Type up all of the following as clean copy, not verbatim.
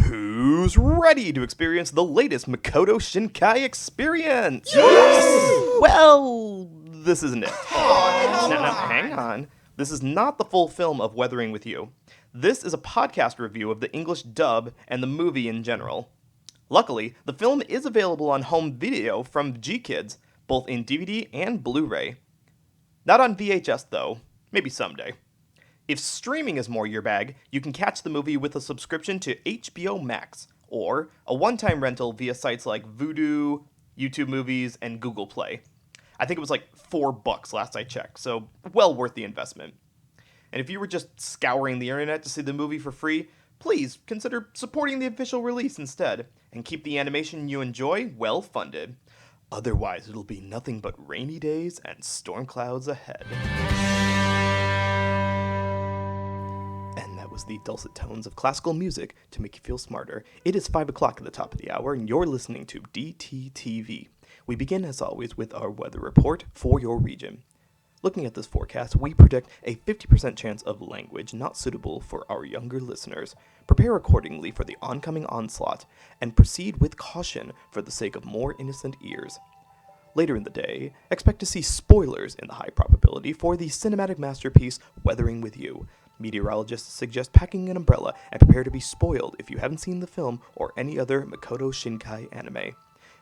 Who's ready to experience the latest Makoto Shinkai experience? Yes! Well, this isn't it. Now, hang on. This is not the full film of Weathering with You. This is a podcast review of the English dub and the movie in general. Luckily, the film is available on home video from G-Kids, both in DVD and Blu-ray. Not on VHS, though. Maybe someday. If streaming is more your bag, you can catch the movie with a subscription to HBO Max, or a one-time rental via sites like Vudu, YouTube Movies, and Google Play. I think it was like $4 last I checked, so well worth the investment. And if you were just scouring the internet to see the movie for free, please consider supporting the official release instead, and keep the animation you enjoy well funded. Otherwise, it'll be nothing but rainy days and storm clouds ahead. And that was the dulcet tones of classical music to make you feel smarter. It is 5 o'clock at the top of the hour, and you're listening to DTTV. We begin, as always, with our weather report for your region. Looking at this forecast, we predict a 50% chance of language not suitable for our younger listeners. Prepare accordingly for the oncoming onslaught, and proceed with caution for the sake of more innocent ears. Later in the day, expect to see spoilers in the high probability for the cinematic masterpiece Weathering with You. Meteorologists suggest packing an umbrella and prepare to be spoiled if you haven't seen the film or any other Makoto Shinkai anime.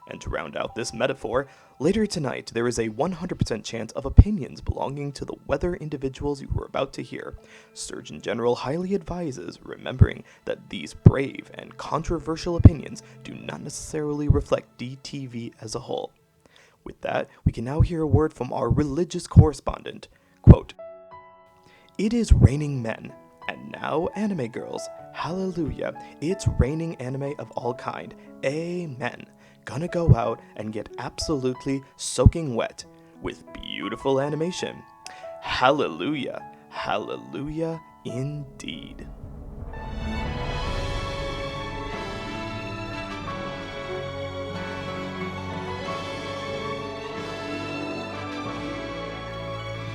And to round out this metaphor, later tonight there is a 100% chance of opinions belonging to the weather individuals you are about to hear. Surgeon General highly advises remembering that these brave and controversial opinions do not necessarily reflect DTV as a whole. With that, we can now hear a word from our religious correspondent. Quote, "It is raining men, and now anime girls. Hallelujah, it's raining anime of all kind. Amen. Gonna go out and get absolutely soaking wet with beautiful animation. Hallelujah, hallelujah indeed."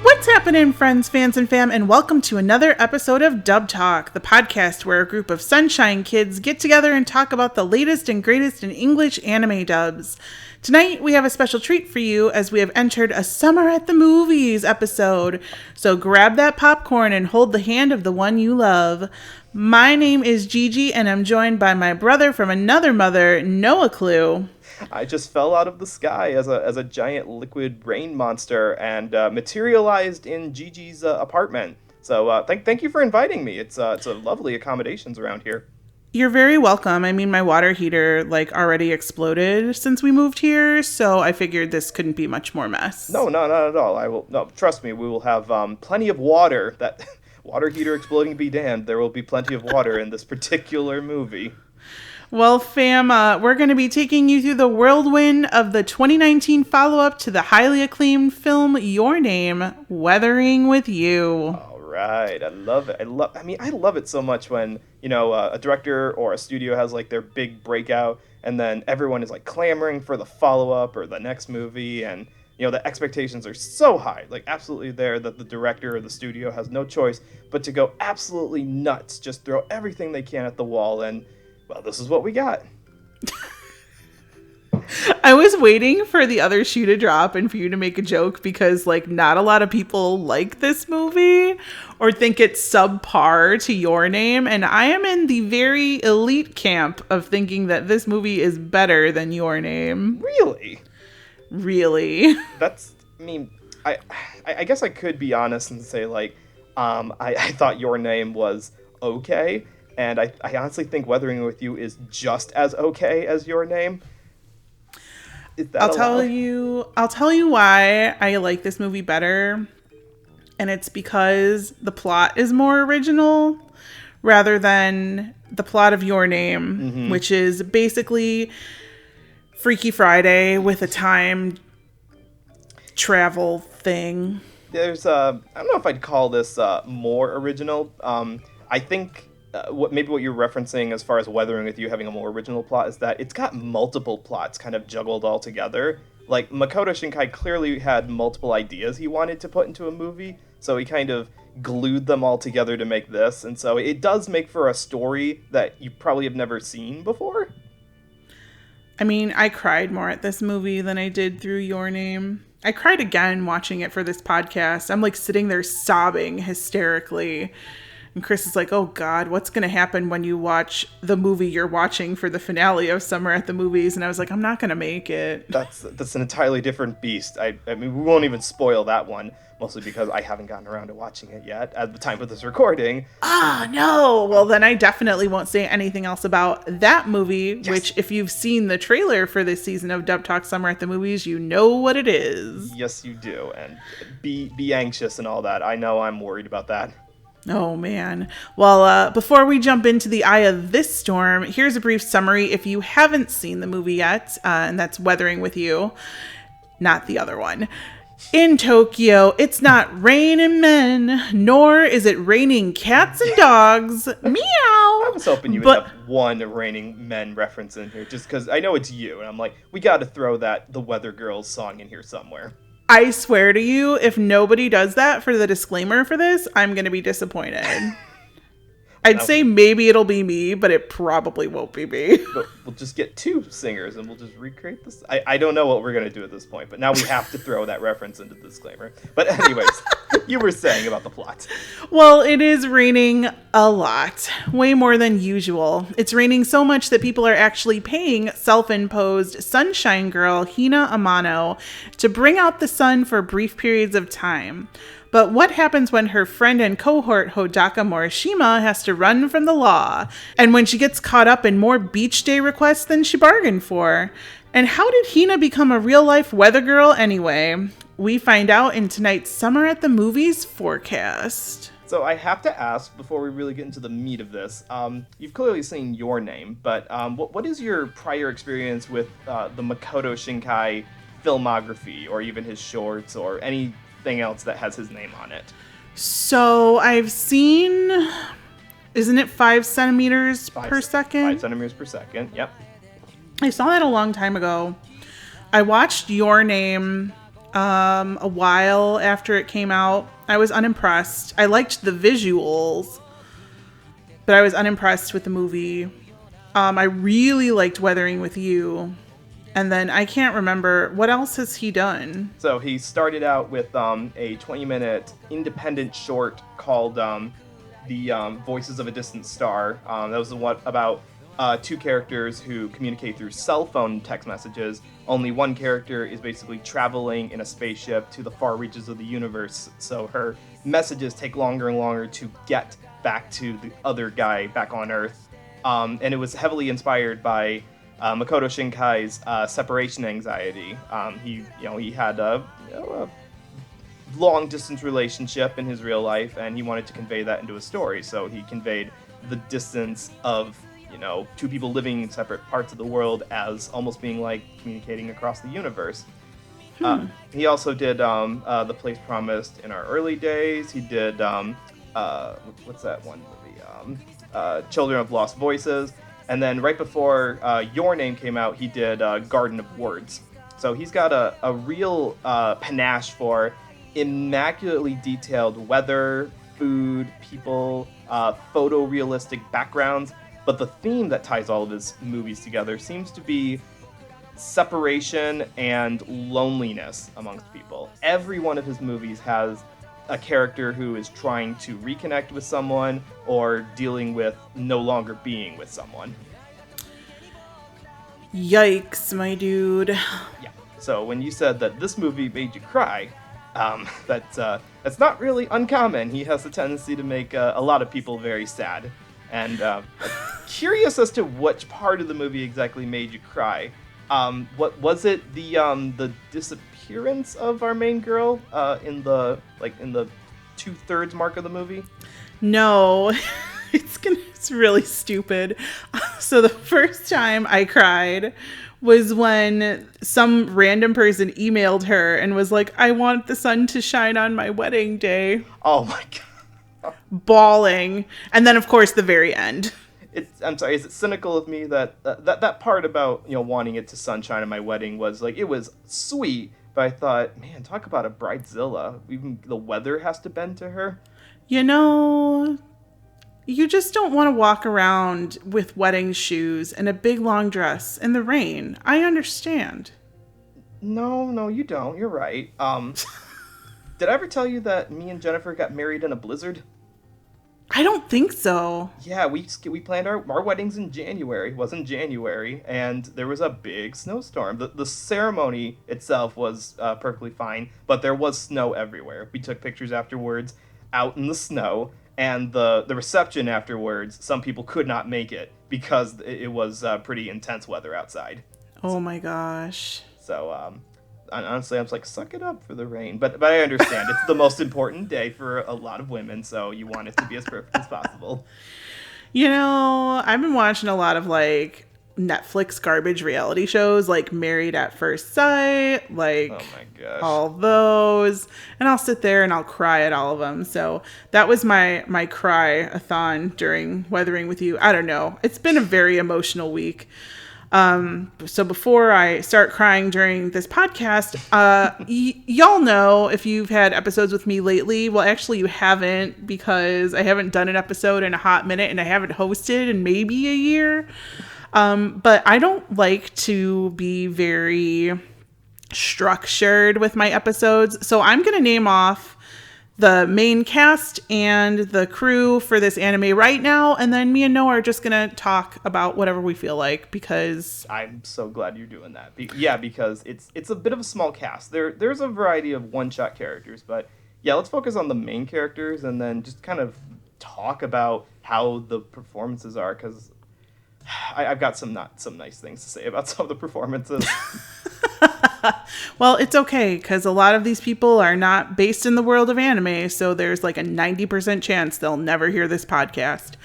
What's happening, friends, fans, and fam, and welcome to another episode of Dub Talk, the podcast where a group of sunshine kids get together and talk about the latest and greatest in English anime dubs. Tonight, we have a special treat for you as we have entered a Summer at the Movies episode. So grab that popcorn and hold the hand of the one you love. My name is Gigi, and I'm joined by my brother from another mother, Noah Clue. I just fell out of the sky as a giant liquid rain monster and materialized in Gigi's apartment. So thank you for inviting me. It's a lovely accommodations around here. You're very welcome. I mean, my water heater already exploded since we moved here, so I figured this couldn't be much more mess. No, not at all. No, trust me, we will have plenty of water. That water heater exploding be damned. There will be plenty of water in this particular movie. Well, fam, we're going to be taking you through the whirlwind of the 2019 follow-up to the highly acclaimed film Your Name, Weathering with You. All right, I love it. I love it so much when, a director or a studio has their big breakout, and then everyone is clamoring for the follow-up or the next movie, and the expectations are so high, absolutely there, that the director or the studio has no choice but to go absolutely nuts, just throw everything they can at the wall, and well, this is what we got. I was waiting for the other shoe to drop and for you to make a joke because, not a lot of people like this movie or think it's subpar to Your Name. And I am in the very elite camp of thinking that this movie is better than Your Name. Really? Really? I guess I could be honest and say, I thought Your Name was okay. And I honestly think Weathering with You is just as okay as Your Name. I'll tell you why I like this movie better. And it's because the plot is more original rather than the plot of Your Name, which is basically Freaky Friday with a time travel thing. There's I don't know if I'd call this more original. I think what you're referencing as far as Weathering with You having a more original plot is that it's got multiple plots kind of juggled all together. Like, Makoto Shinkai clearly had multiple ideas he wanted to put into a movie, so he kind of glued them all together to make this, and so it does make for a story that you probably have never seen before. I mean, I cried more at this movie than I did through Your Name. I cried again watching it for this podcast. I'm like sitting there sobbing hysterically. And Chris is like, oh God, what's going to happen when you watch the movie you're watching for the finale of Summer at the Movies? And I was like, I'm not going to make it. That's an entirely different beast. I mean, we won't even spoil that one, mostly because I haven't gotten around to watching it yet at the time of this recording. No. Well, then I definitely won't say anything else about that movie, yes. Which if you've seen the trailer for this season of Dub Talk Summer at the Movies, you know what it is. Yes, you do. And be anxious and all that. I know I'm worried about that. Oh, man. Well, before we jump into the eye of this storm, here's a brief summary if you haven't seen the movie yet, and that's Weathering with You, not the other one. In Tokyo, it's not raining men, nor is it raining cats and dogs. Meow! I was hoping you would have one raining men reference in here, just because I know it's you, and I'm like, we got to throw The Weather Girls song in here somewhere. I swear to you, if nobody does that for the disclaimer for this, I'm going to be disappointed. I'd say maybe it'll be me, but it probably won't be me. But we'll just get two singers and we'll just recreate this. I don't know what we're going to do at this point, but now we have to throw that reference into the disclaimer. But anyways, you were saying about the plot. Well, it is raining a lot, way more than usual. It's raining so much that people are actually paying self-imposed sunshine girl Hina Amano to bring out the sun for brief periods of time. But what happens when her friend and cohort Hodaka Morishima has to run from the law? And when she gets caught up in more beach day requests than she bargained for? And how did Hina become a real-life weather girl anyway? We find out in tonight's Summer at the Movies forecast. So I have to ask, before we really get into the meat of this, you've clearly seen Your Name, but what is your prior experience with the Makoto Shinkai filmography, or even his shorts, or anything else that has his name on it? So I've seen, isn't it 5 centimeters per second? 5 centimeters per second, yep. I saw that a long time ago. I watched Your Name a while after it came out. I was unimpressed. I liked the visuals, but I was unimpressed with the movie. I really liked Weathering with You. And then I can't remember, what else has he done? So he started out with a 20-minute independent short called The Voices of a Distant Star. That was the one about two characters who communicate through cell phone text messages. Only one character is basically traveling in a spaceship to the far reaches of the universe, so her messages take longer and longer to get back to the other guy back on Earth. And it was heavily inspired by Makoto Shinkai's separation anxiety. He had a long distance relationship in his real life, and he wanted to convey that into a story. So he conveyed the distance of two people living in separate parts of the world as almost being like communicating across the universe. He also did The Place Promised in Our Early Days. He did what's that one movie? Children of Lost Voices. And then right before Your Name came out, he did Garden of Words. So he's got a real panache for immaculately detailed weather, food, people, photorealistic backgrounds. But the theme that ties all of his movies together seems to be separation and loneliness amongst people. Every one of his movies has a character who is trying to reconnect with someone or dealing with no longer being with someone. Yikes, my dude. Yeah. So when you said that this movie made you cry, that's not really uncommon. He has a tendency to make a lot of people very sad. And curious as to which part of the movie exactly made you cry. What was it? The disappearance of our main girl in the 2/3 mark of the movie? No, it's really stupid. So the first time I cried was when some random person emailed her and was like, "I want the sun to shine on my wedding day." Oh my god. bawling. And then, of course, the very end. I'm sorry, is it cynical of me that that part about, wanting it to sunshine at my wedding was like, it was sweet, but I thought, man, talk about a bridezilla. Even the weather has to bend to her. You just don't want to walk around with wedding shoes and a big long dress in the rain. I understand. No, you don't. You're right. Did I ever tell you that me and Jennifer got married in a blizzard? I don't think so. Yeah, we planned our weddings in January. It was in January, and there was a big snowstorm. The ceremony itself was perfectly fine, but there was snow everywhere. We took pictures afterwards out in the snow, and the reception afterwards, some people could not make it because it was pretty intense weather outside. Oh my gosh. So, honestly, I was like, suck it up for the rain. But I understand. It's the most important day for a lot of women, so you want it to be as perfect as possible. I've been watching a lot of, like, Netflix garbage reality shows, like Married at First Sight, like, oh my gosh, all those. And I'll sit there and I'll cry at all of them. So that was my cry-a-thon during Weathering with You. I don't know. It's been a very emotional week. So before I start crying during this podcast, y'all know if you've had episodes with me lately, well, actually you haven't, because I haven't done an episode in a hot minute and I haven't hosted in maybe a year. But I don't like to be very structured with my episodes. So I'm going to name off the main cast and the crew for this anime right now, and then me and Noah are just gonna talk about whatever we feel like, because I'm so glad you're doing that. Because it's a bit of a small cast. There's a variety of one-shot characters, but yeah, let's focus on the main characters and then just kind of talk about how the performances are, because I've got some nice things to say about some of the performances. Well, it's okay, because a lot of these people are not based in the world of anime, so there's like a 90% chance they'll never hear this podcast.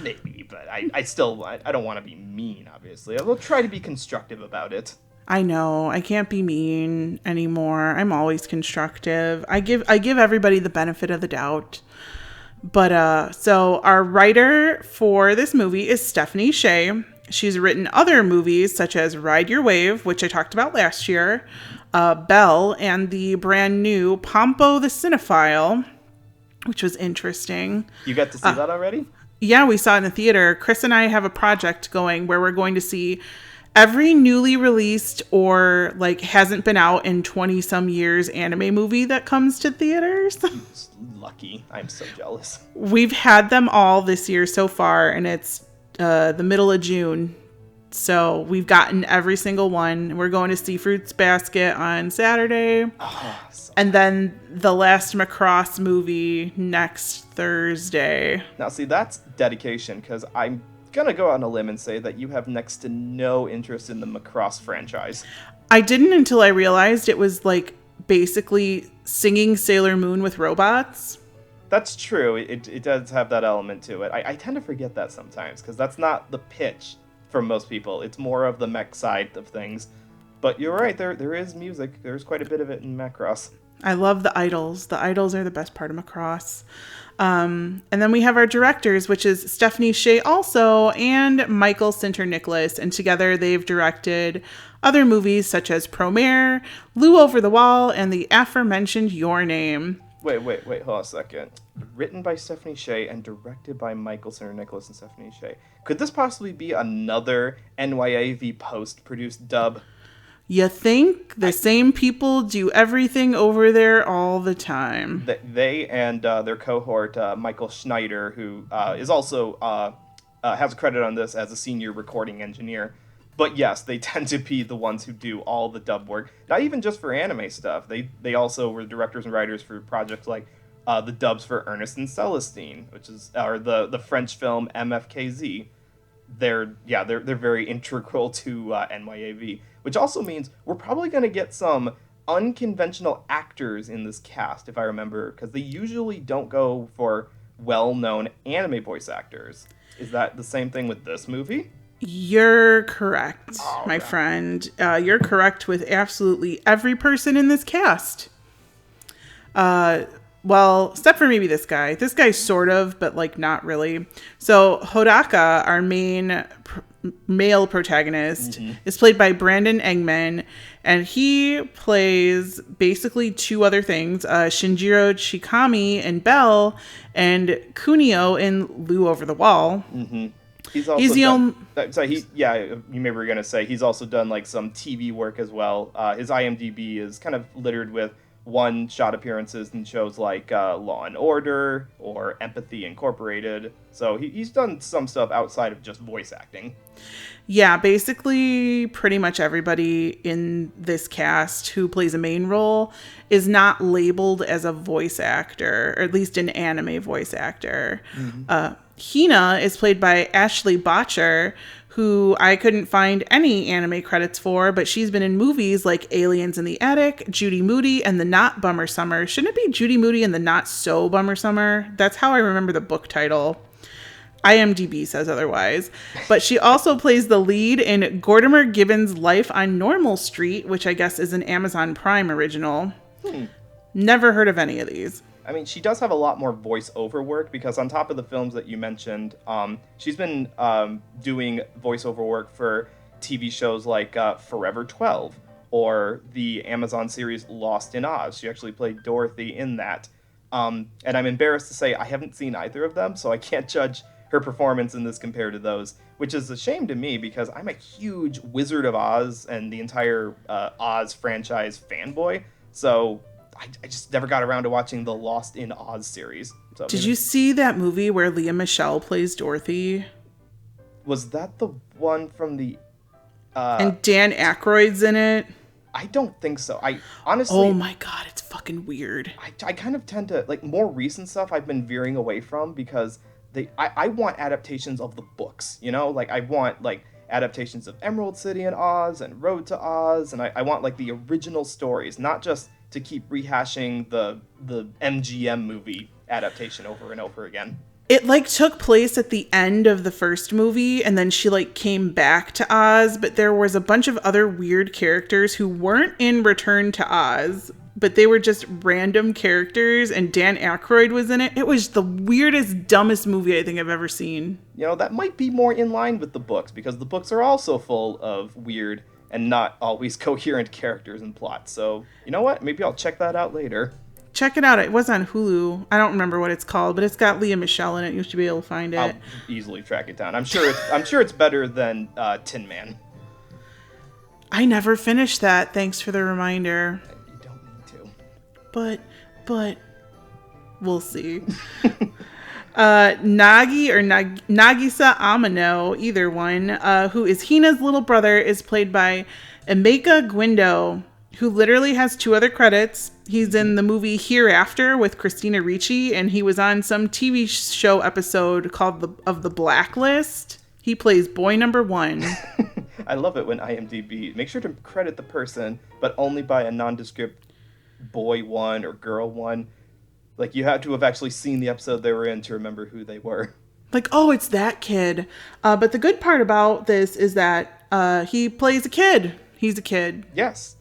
Maybe, but I still, I don't want to be mean, obviously. I will try to be constructive about it. I know, I can't be mean anymore. I'm always constructive. I give everybody the benefit of the doubt. But, so our writer for this movie is Stephanie Sheh. She's written other movies such as Ride Your Wave, which I talked about last year, Belle, and the brand new Pompo the Cinephile, which was interesting. You got to see that already? Yeah, we saw it in the theater. Chris and I have a project going where we're going to see every newly released or like hasn't been out in 20 some years anime movie that comes to theaters. Lucky. I'm so jealous. We've had them all this year so far, and it's the middle of June. So we've gotten every single one. We're going to see Fruits Basket on Saturday. Oh, and then the last Macross movie next Thursday. Now, see, that's dedication, because I'm going to go out on a limb and say that you have next to no interest in the Macross franchise. I didn't until I realized it was like basically singing Sailor Moon with robots. That's true. It does have that element to it. I tend to forget that sometimes, because that's not the pitch for most people. It's more of the mech side of things. But you're right, there is music. There's quite a bit of it in Macross. I love the idols. The idols are the best part of Macross. And then we have our directors, which is Stephanie Sheh also, and Michael Sinter-Nicholas. And together they've directed other movies such as Promare, Lou Over the Wall, and the aforementioned Your Name. Wait, hold on a second. Written by Stephanie Sheh and directed by Michael Sinter-Nicholas and Stephanie Sheh. Could this possibly be another NYAV post-produced dub? You think? The same people do everything over there all the time. They and their cohort, Michael Schneider, who is also has a credit on this as a senior recording engineer. But yes, they tend to be the ones who do all the dub work. Not even just for anime stuff. They also were directors and writers for projects like the dubs for Ernest and Celestine, which is or the French film MFKZ. They're very integral to NYAV, which also means we're probably going to get some unconventional actors in this cast, if I remember, because they usually don't go for well-known anime voice actors. Is that the same thing with this movie? You're correct, my friend. You're correct with absolutely every person in this cast. well, except for maybe this guy. This guy sort of, but like not really. So Hodaka, our main male protagonist, is played by Brandon Engman, and he plays basically two other things: Shinjiro Chikami in Bell, and Kunio in Lou Over the Wall. He's also you maybe were gonna say he's also done like some TV work as well. His IMDb is kind of littered with one-shot appearances in shows like Law and Order or Empathy Incorporated. So he's done some stuff outside of just voice acting. Yeah, basically pretty much everybody in this cast who plays a main role is not labeled as a voice actor, or at least an anime voice actor. Hina is played by Ashley Botcher, who I couldn't find any anime credits for, but she's been in movies like Aliens in the Attic, Judy Moody, and The Not Bummer Summer. Shouldn't it be Judy Moody and The Not So Bummer Summer? That's how I remember the book title. IMDb says otherwise. But she also plays the lead in Gordimer Gibbon's Life on Normal Street, which I guess is an Amazon Prime original. Never heard of any of these. I mean, she does have a lot more voiceover work because on top of the films that you mentioned, she's been doing voiceover work for TV shows like Forever 12 or the Amazon series Lost in Oz. She actually played Dorothy in that. And I'm embarrassed to say I haven't seen either of them, so I can't judge her performance in this compared to those, which is a shame to me because I'm a huge Wizard of Oz and the entire Oz franchise fanboy. So I just never got around to watching the Lost in Oz series. So Did you see that movie where Lea Michele plays Dorothy? Was that the one from the... and Dan Aykroyd's in it? I don't think so. I honestly... Oh my god, it's fucking weird. I kind of tend to... Like, more recent stuff I've been veering away from because I want adaptations of the books, you know? Like, I want, like, adaptations of Emerald City and Oz and Road to Oz, and I want, like, the original stories, not just to keep rehashing the MGM movie adaptation over and over again. It like took place at the end of the first movie and then she like came back to Oz, but there was a bunch of other weird characters who weren't in Return to Oz, but they were just random characters and Dan Aykroyd was in it. It was the weirdest, dumbest movie I think I've ever seen. You know, that might be more in line with the books because the books are also full of weird and not always coherent characters and plots. So, you know what? Maybe I'll check that out later. Check it out. It was on Hulu. I don't remember what it's called, but it's got Lea Michele in it. You should be able to find it. I'll easily track it down. I'm sure it's better than Tin Man. I never finished that. Thanks for the reminder. You don't need to. But we'll see. Nagi or Nagisa Amano, either one, who is Hina's little brother, is played by Emeka Gwindo, who literally has two other credits. He's in the movie Hereafter with Christina Ricci, and he was on some TV show episode called The Blacklist. He plays boy number 1. I love it when IMDb make sure to credit the person, but only by a nondescript boy 1 or girl 1. Like, you had to have actually seen the episode they were in to remember who they were. Like, oh, it's that kid. But the good part about this is that he plays a kid. He's a kid. Yes.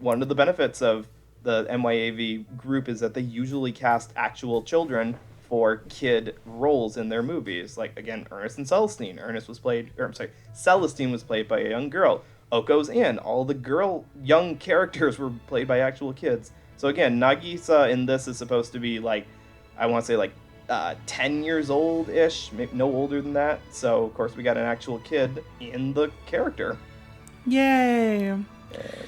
One of the benefits of the MYAV group is that they usually cast actual children for kid roles in their movies. Like, again, Ernest and Celestine. Celestine was played by a young girl. Oko's in. All the young characters were played by actual kids. So again, Nagisa in this is supposed to be like, I want to say like 10 years old-ish, maybe no older than that. So of course we got an actual kid in the character. Yay. Yes.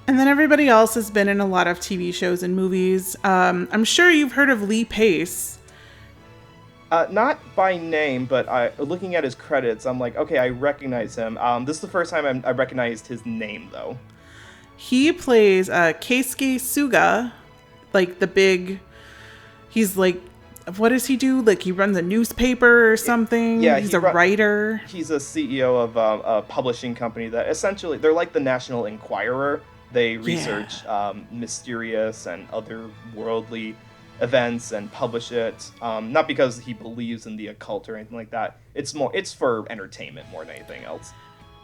And then everybody else has been in a lot of TV shows and movies. I'm sure you've heard of Lee Pace. Not by name, but looking at his credits, I'm like, okay, I recognize him. This is the first time I recognized his name, though. He plays Keisuke Suga, like the big... He's like... What does he do? Like, he runs a newspaper or something? Yeah, he's a writer. He's a CEO of a publishing company that essentially... They're like the National Enquirer. They research mysterious and otherworldly events and publish it. Not because he believes in the occult or anything like that. It's for entertainment more than anything else.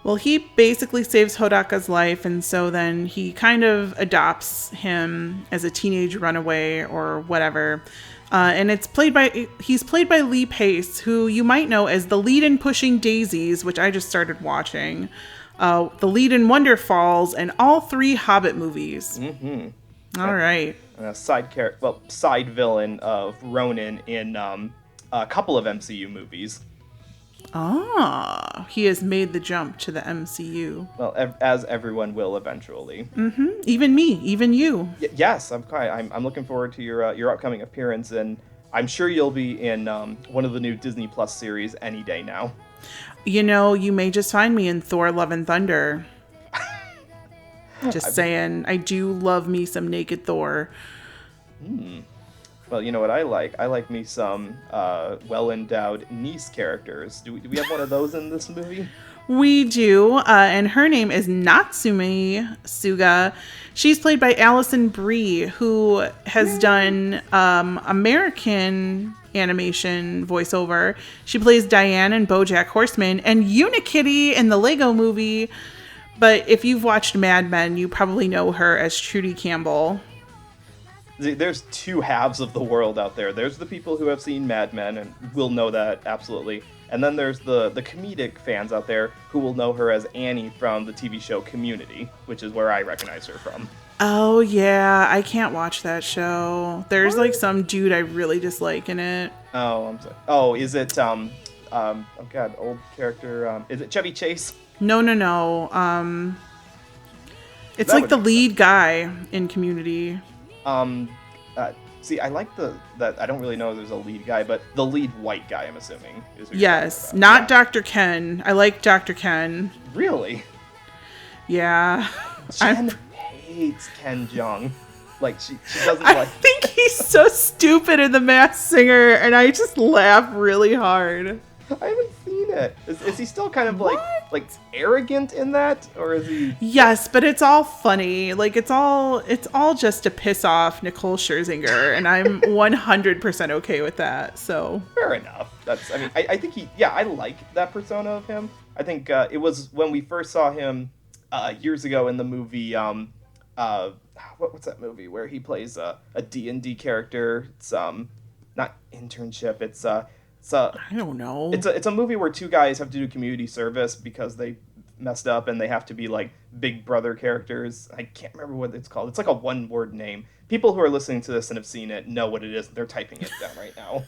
Well, he basically saves Hodaka's life, and so then he kind of adopts him as a teenage runaway or whatever. And he's played by Lee Pace, who you might know as the lead in Pushing Daisies, which I just started watching, the lead in Wonder Falls, and all 3 Hobbit movies. Mm-hmm. All right. A side villain of Ronan in a couple of MCU movies. Ah, he has made the jump to the MCU. Well, as everyone will eventually. Mm-hmm. Even me, even you. Yes, I'm looking forward to your upcoming appearance, and I'm sure you'll be in one of the new Disney Plus series any day now. You know, you may just find me in Thor: Love and Thunder. Just saying, I do love me some naked Thor. Well, you know what I like? I like me some well-endowed niece characters. Do we have one of those in this movie? We do, and her name is Natsumi Suga. She's played by Allison Brie, who has done American animation voiceover. She plays Diane in BoJack Horseman and Unikitty in the Lego Movie. But if you've watched Mad Men, you probably know her as Trudy Campbell. There's 2 halves of the world out there. There's the people who have seen Mad Men and will know that, absolutely. And then there's the comedic fans out there who will know her as Annie from the TV show Community, which is where I recognize her from. Oh, yeah. I can't watch that show. There's like some dude I really dislike in it. Oh, I'm sorry. Oh, is it, oh God, old character, is it Chevy Chase? No. It's like the lead guy in Community. See, I like that I don't really know if there's a lead guy, but the lead white guy, I'm assuming. Is who Yes, not Dr. Ken. I like Dr. Ken. Really? Yeah. Jen hates Ken Jeong. Like, she doesn't I think he's so stupid in The Masked Singer, and I just laugh really hard. I haven't seen it. Is he still kind of like arrogant in that, or is he? Yes, but it's all funny. Like it's all just to piss off Nicole Scherzinger, and I'm 100% okay with that. So fair enough. I think I like that persona of him. I think it was when we first saw him years ago in the movie. What's that movie where he plays a D&D character? It's not Internship. It's I don't know. It's a movie where 2 guys have to do community service because they messed up and they have to be like big brother characters. I can't remember what it's called. It's like a 1-word name. People who are listening to this and have seen it know what it is. They're typing it down right now.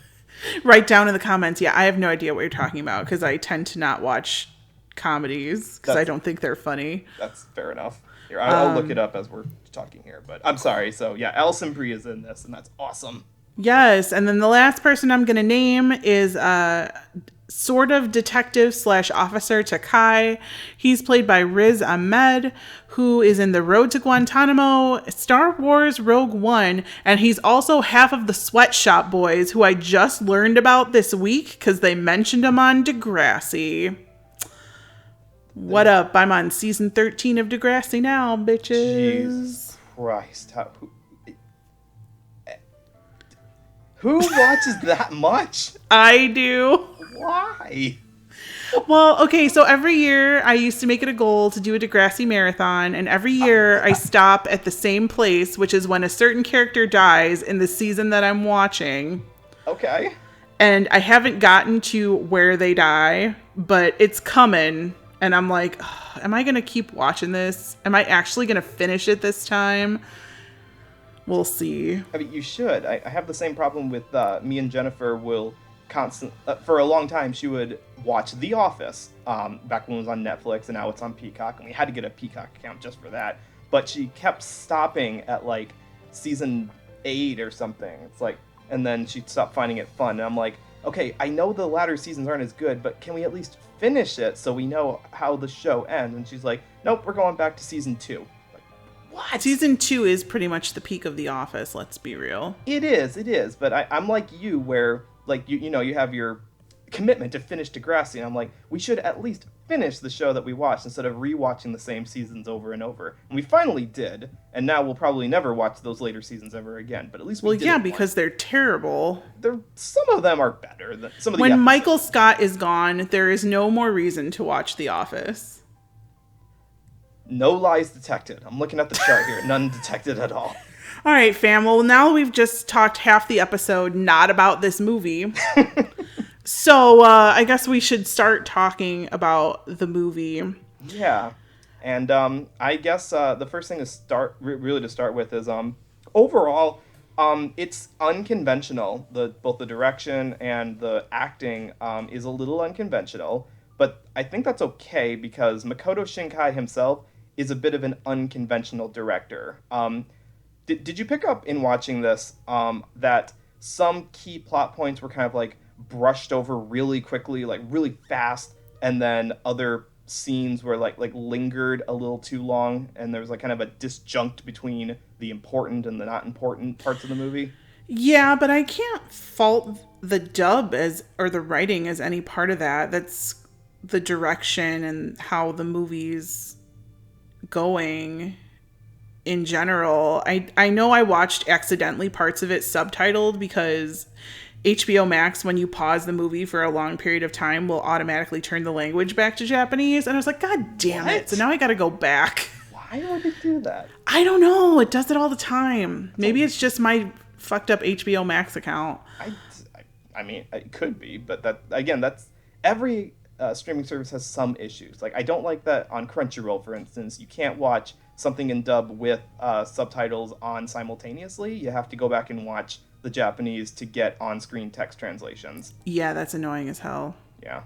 Write down in the comments. Yeah, I have no idea what you're talking about because I tend to not watch comedies because I don't think they're funny. That's fair enough. Here, I'll look it up as we're talking here. But I'm sorry. So yeah, Allison Brie is in this, and that's awesome. Yes, and then the last person I'm going to name is sort of detective / officer Takai. He's played by Riz Ahmed, who is in The Road to Guantanamo, Star Wars Rogue One, and he's also half of the Sweatshop Boys, who I just learned about this week because they mentioned him on Degrassi. What up? I'm on season 13 of Degrassi now, bitches. Jesus Christ. Who watches that much? I do. Why? Well, okay, so every year I used to make it a goal to do a Degrassi marathon, and every year I stop at the same place, which is when a certain character dies in the season that I'm watching. Okay. And I haven't gotten to where they die, but it's coming, and I'm like, am I going to keep watching this? Am I actually going to finish it this time? We'll see. I mean, you should. I have the same problem with me and Jennifer will for a long time, she would watch The Office back when it was on Netflix, and now it's on Peacock, and we had to get a Peacock account just for that. But she kept stopping at like season 8 or something. It's like, and then she'd stop finding it fun. And I'm like, okay, I know the latter seasons aren't as good, but can we at least finish it so we know how the show ends? And she's like, nope, we're going back to season 2. What? Season 2 is pretty much the peak of The Office, let's be real. It is, but I'm like you, where, like, you know, you have your commitment to finish Degrassi, and I'm like, we should at least finish the show that we watched instead of rewatching the same seasons over and over. And we finally did, and now we'll probably never watch those later seasons ever again, but at least we did. Well, yeah, because they're terrible. Some of them are better than some of the When episodes. Michael Scott is gone, there is no more reason to watch The Office. No lies detected. I'm looking at the chart here. None detected at all. All right, fam. Well, now we've just talked half the episode not about this movie. So I guess we should start talking about the movie. Yeah. And I guess the first thing to start with is overall, it's unconventional. Both the direction and the acting is a little unconventional, but I think that's okay because Makoto Shinkai himself is a bit of an unconventional director. Did you pick up in watching this that some key plot points were kind of like brushed over really quickly, like really fast, and then other scenes were like lingered a little too long, and there was like kind of a disjunct between the important and the not important parts of the movie? Yeah, but I can't fault the dub or the writing as any part of that. That's the direction and how the movie's going in general. I know I watched accidentally parts of it subtitled because HBO Max, when you pause the movie for a long period of time, will automatically turn the language back to Japanese. And I was like, God damn it. So now I got to go back. Why would it do that? I don't know. It does it all the time. Maybe it's just my fucked up HBO Max account. I mean, it could be, but that's every streaming service has some issues. Like, I don't like that on Crunchyroll, for instance. You can't watch something in dub with subtitles on simultaneously. You have to go back and watch the Japanese to get on-screen text translations. Yeah, that's annoying as hell. Yeah.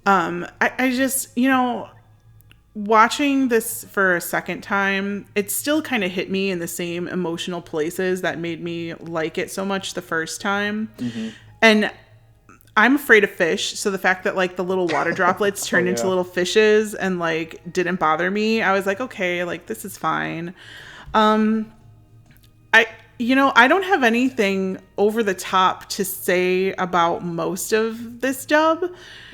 I just, watching this for a second time, it still kind of hit me in the same emotional places that made me like it so much the first time. Mm-hmm. And I'm afraid of fish, so the fact that like the little water droplets turned into little fishes and like didn't bother me, I was like, okay, like this is fine. I don't have anything over the top to say about most of this dub.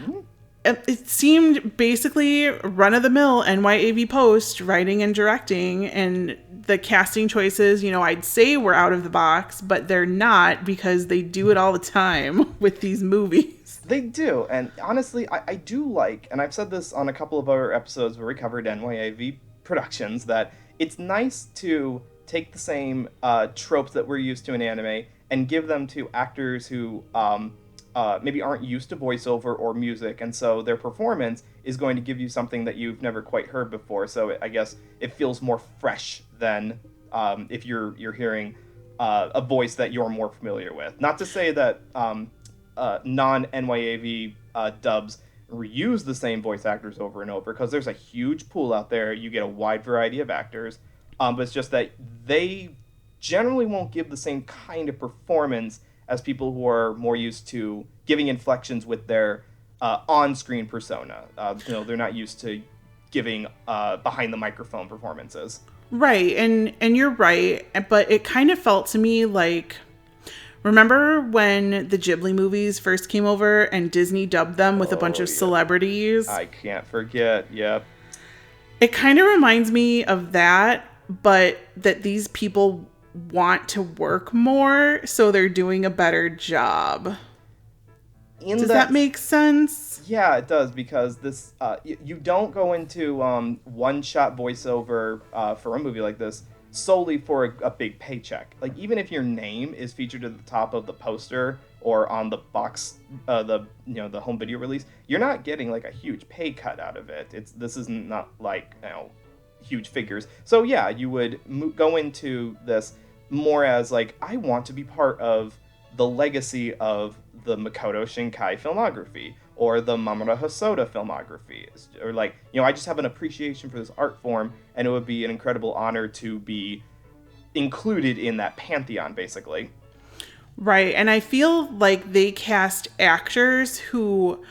Mm-hmm. It seemed basically run-of-the-mill NYAV Post writing and directing, and the casting choices, I'd say were out of the box, but they're not because they do it all the time with these movies. They do, and honestly, I do like, and I've said this on a couple of other episodes where we covered NYAV productions, that it's nice to take the same tropes that we're used to in anime and give them to actors who maybe aren't used to voiceover or music, and so their performance is going to give you something that you've never quite heard before. So I guess it feels more fresh than if you're hearing a voice that you're more familiar with. Not to say that non-NYAV dubs reuse the same voice actors over and over, because there's a huge pool out there. You get a wide variety of actors, but it's just that they generally won't give the same kind of performance as people who are more used to giving inflections with their on-screen persona. They're not used to giving behind the microphone performances. Right, and you're right, but it kind of felt to me like, remember when the Ghibli movies first came over and Disney dubbed them with a bunch of celebrities? I can't forget, yep. It kind of reminds me of that, but that these people want to work more, so they're doing a better job. Does that make sense? Yeah, it does, because this you don't go into one-shot voiceover for a movie like this solely for a big paycheck. Like, even if your name is featured at the top of the poster or on the box, the home video release, you're not getting like a huge pay cut out of it. This is not like huge figures. So yeah, you would go into this more as like, I want to be part of the legacy of the Makoto Shinkai filmography or the Mamoru Hosoda filmography, or like, I just have an appreciation for this art form, and it would be an incredible honor to be included in that pantheon, basically. Right, and I feel like they cast actors who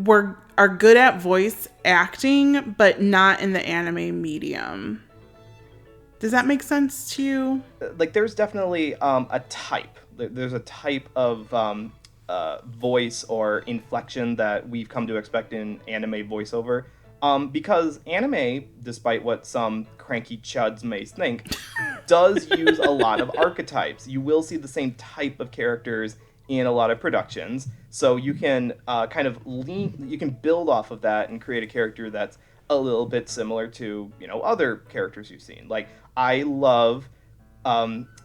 are good at voice acting, but not in the anime medium. Does that make sense to you? Like, there's definitely a type. There's a type of voice or inflection that we've come to expect in anime voiceover. Because anime, despite what some cranky chuds may think, does use a lot of archetypes. You will see the same type of characters in a lot of productions. So you can you can build off of that and create a character that's a little bit similar to, other characters you've seen. Like, I love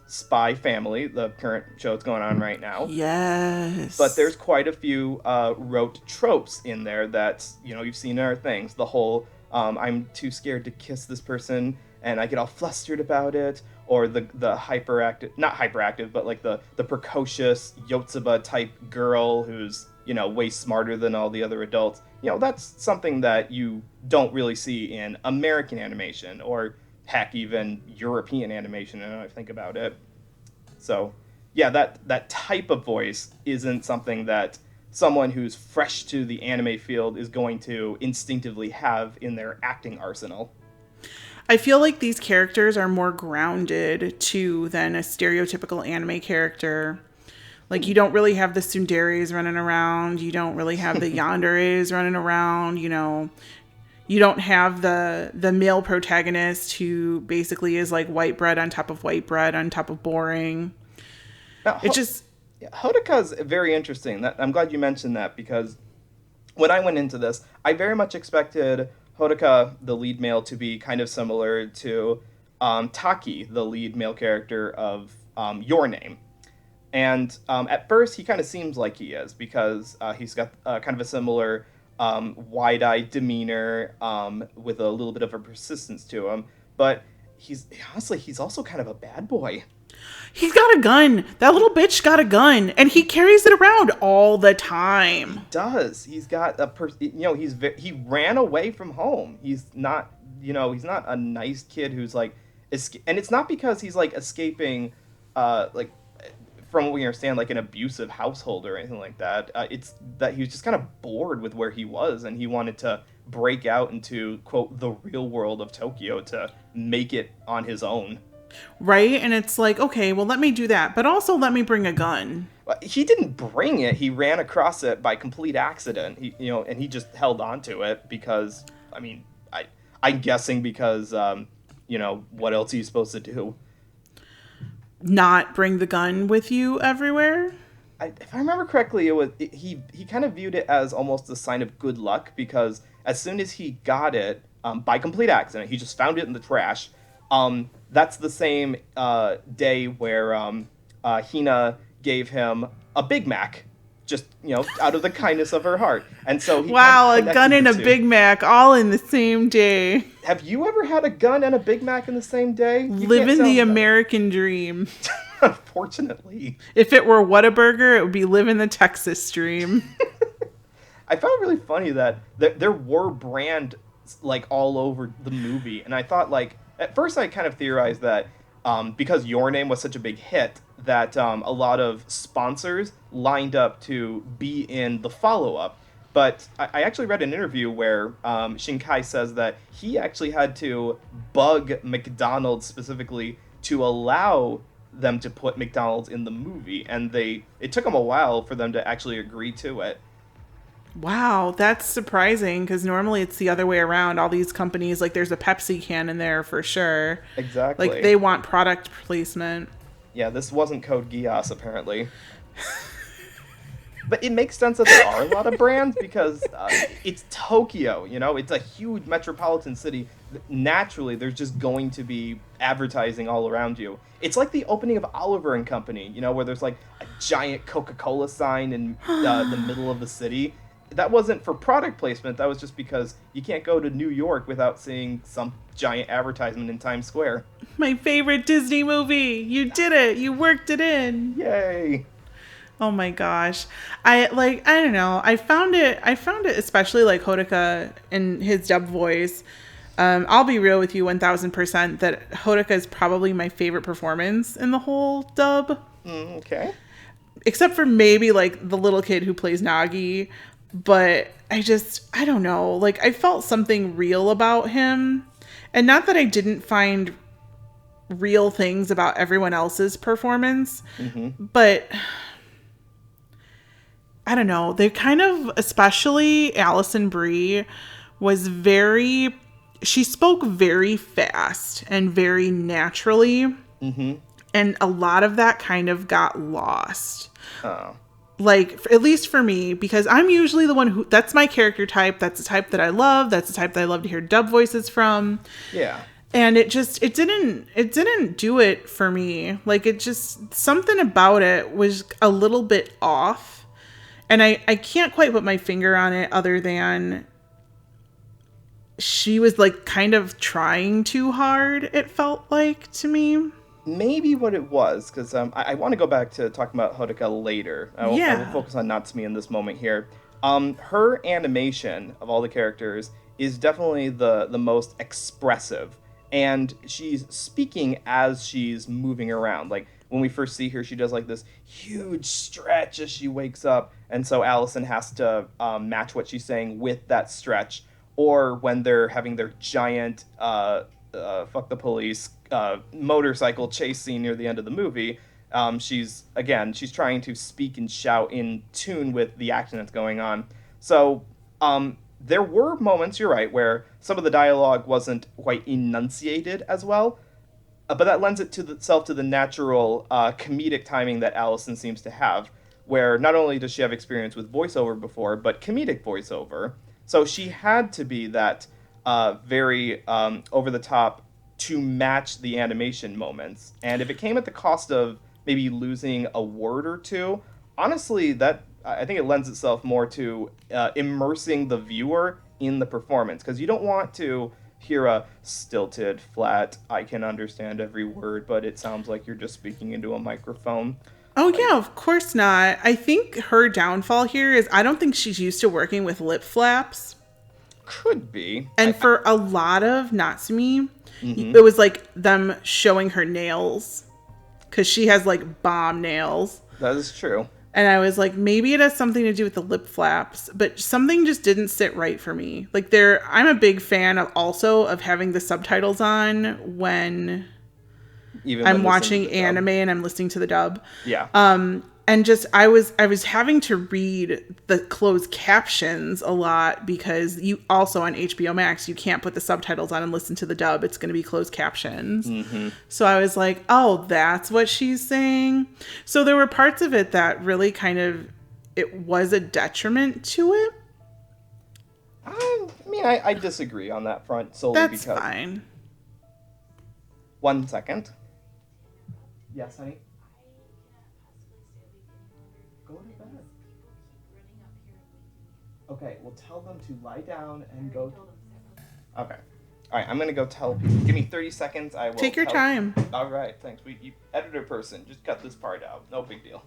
Spy Family, the current show that's going on right now. Yes. But there's quite a few rote tropes in there that, you've seen in our things. The whole, I'm too scared to kiss this person, and I get all flustered about it. Or the hyperactive, not hyperactive, but like the precocious Yotsuba type girl who's, way smarter than all the other adults. That's something that you don't really see in American animation, or heck, even European animation, and I think about it. So, yeah, that type of voice isn't something that someone who's fresh to the anime field is going to instinctively have in their acting arsenal. I feel like these characters are more grounded, too, than a stereotypical anime character. Like, you don't really have the tsunderes running around. You don't really have the yanderes running around, You don't have the male protagonist who basically is like white bread on top of white bread on top of boring. Now, Hodaka's very interesting. I'm glad you mentioned that, because when I went into this, I very much expected Hodaka, the lead male, to be kind of similar to Taki, the lead male character of Your Name. And at first, he kind of seems like he is, because he's got kind of a similar wide-eyed demeanor with a little bit of a persistence to him. But he's also kind of a bad boy. He's got a gun. That little bitch got a gun, and he carries it around all the time. He does. He's got he ran away from home. He's not a nice kid who's like, and it's not because he's like escaping, like, from what we understand, like an abusive household or anything like that. It's that he was just kind of bored with where he was, and he wanted to break out into, quote, the real world of Tokyo to make it on his own. Right? And it's like, okay, well, let me do that, but also let me bring a gun. He didn't bring it. He ran across it by complete accident. And he just held on to it because, I'm guessing because, what else are you supposed to do? Not bring the gun with you everywhere? If I remember correctly, he kind of viewed it as almost a sign of good luck, because as soon as he got it, by complete accident, he just found it in the trash. That's the same day where Hina gave him a Big Mac, just, out of the kindness of her heart. And so he a gun and a Big Mac all in the same day. Have you ever had a gun and a Big Mac in the same day? Living the American dream. Unfortunately. If it were Whataburger, it would be living the Texas dream. I found it really funny that there were brands like all over the movie, and I thought, like, at first I kind of theorized that because Your Name was such a big hit, that a lot of sponsors lined up to be in the follow-up. But I actually read an interview where Shinkai says that he actually had to bug McDonald's specifically to allow them to put McDonald's in the movie, and it took them a while for them to actually agree to it. Wow, that's surprising, because normally it's the other way around. All these companies, like, there's a Pepsi can in there for sure. Exactly. Like, they want product placement. Yeah, this wasn't Code Geass, apparently. But it makes sense that there are a lot of brands, because it's Tokyo, It's a huge metropolitan city. Naturally, there's just going to be advertising all around you. It's like the opening of Oliver and Company, where there's like a giant Coca-Cola sign in the middle of the city. That wasn't for product placement. That was just because you can't go to New York without seeing some giant advertisement in Times Square. My favorite Disney movie. You did it. You worked it in. Yay. Oh my gosh. I don't know. I found it especially like Hodaka in his dub voice. I'll be real with you 1000% that Hodaka is probably my favorite performance in the whole dub. Okay. Except for maybe like the little kid who plays Nagi. But I don't know. Like, I felt something real about him. And not that I didn't find real things about everyone else's performance. Mm-hmm. But I don't know. They kind of, especially Alison Brie, she spoke very fast and very naturally. Mm-hmm. And a lot of that kind of got lost. Oh. like, at least for me, because I'm usually the one who, that's my character type. That's the type that I love. That's the type that I love to hear dub voices from. Yeah. And it didn't do it for me. Like, it just, something about it was a little bit off. And I can't quite put my finger on it other than she was like kind of trying too hard, it felt like to me. Maybe what it was, because I want to go back to talking about Hodaka later. I will focus on Natsumi in this moment here. Her animation of all the characters is definitely the most expressive. And she's speaking as she's moving around. Like, when we first see her, she does like this huge stretch as she wakes up. And so Allison has to match what she's saying with that stretch. Or when they're having their giant fuck the police motorcycle chase scene near the end of the movie, she's trying to speak and shout in tune with the action that's going on. So there were moments, you're right, where some of the dialogue wasn't quite enunciated as well, but that lends itself to the natural comedic timing that Allison seems to have, where not only does she have experience with voiceover before, but comedic voiceover. So she had to be that very over-the-top to match the animation moments. And if it came at the cost of maybe losing a word or two, honestly, that I think it lends itself more to immersing the viewer in the performance. Because you don't want to hear a stilted, flat, I can understand every word, but it sounds like you're just speaking into a microphone. Oh, yeah, of course not. I think her downfall here is I don't think she's used to working with lip flaps. Could be. And for a lot of Natsumi, it was like them showing her nails. Because she has like bomb nails. That is true. And I was like, maybe it has something to do with the lip flaps. But something just didn't sit right for me. Like, I'm a big fan of having the subtitles on when I'm watching anime and I'm listening to the dub. Yeah. And just I was having to read the closed captions a lot because you also on HBO Max you can't put the subtitles on and listen to the dub. It's going to be closed captions. So I was like, oh, that's what she's saying. So there were parts of it that really kind of it was a detriment to it. I mean, I disagree on that front solely that's because. That's fine. 1 second. Yes, honey. Go to bed. Okay, well, tell them to lie down and go. Okay. All right, I'm going to go tell people. Give me 30 seconds. I will. Take your time. All right, thanks. You editor person, just cut this part out. No big deal.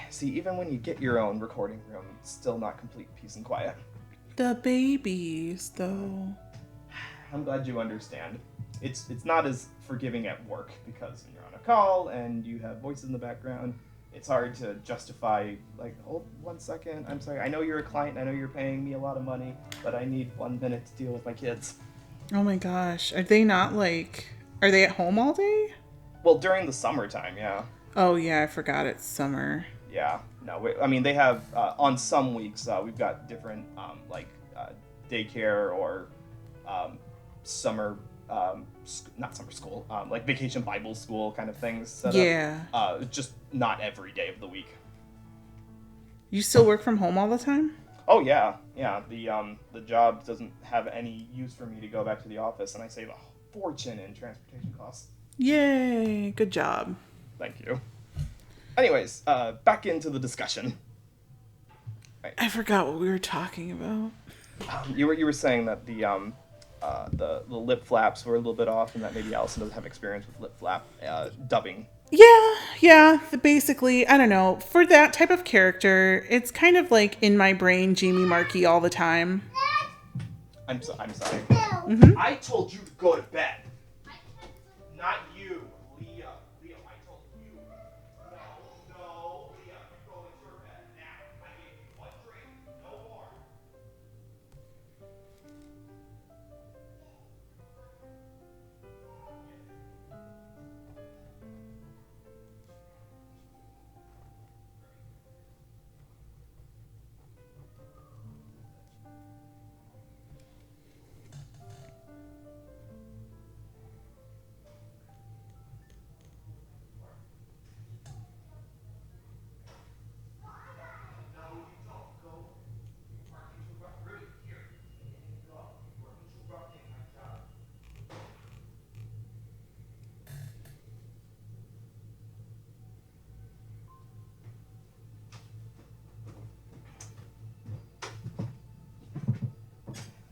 See, even when you get your own recording room, it's still not complete peace and quiet. The babies, though. I'm glad you understand. It's not as forgiving at work because when you're on a call and you have voices in the background, it's hard to justify, like, hold 1 second, I'm sorry, I know you're a client, I know you're paying me a lot of money, but I need 1 minute to deal with my kids. Oh my gosh. Are they at home all day? Well, during the summertime, yeah. Oh yeah, I forgot it's summer. Yeah, no, I mean, they have, on some weeks, we've got different, daycare or summer, not summer school, like vacation Bible school kind of things set up. Just not every day of the week. You still work from home all the time? Oh, yeah. The job doesn't have any use for me to go back to the office, and I save a fortune in transportation costs. Yay, good job. Thank you. Anyways, back into the discussion. Right. I forgot what we were talking about. You were saying that the lip flaps were a little bit off, and that maybe Allison doesn't have experience with lip flap dubbing. Yeah. Basically, I don't know. For that type of character, it's kind of like in my brain, Jamie Markey all the time. I'm sorry. Mm-hmm. I told you to go to bed. Not you, Leah. Leah, I told you. No, Leah, you're going to your bed now. I gave you one drink, no more.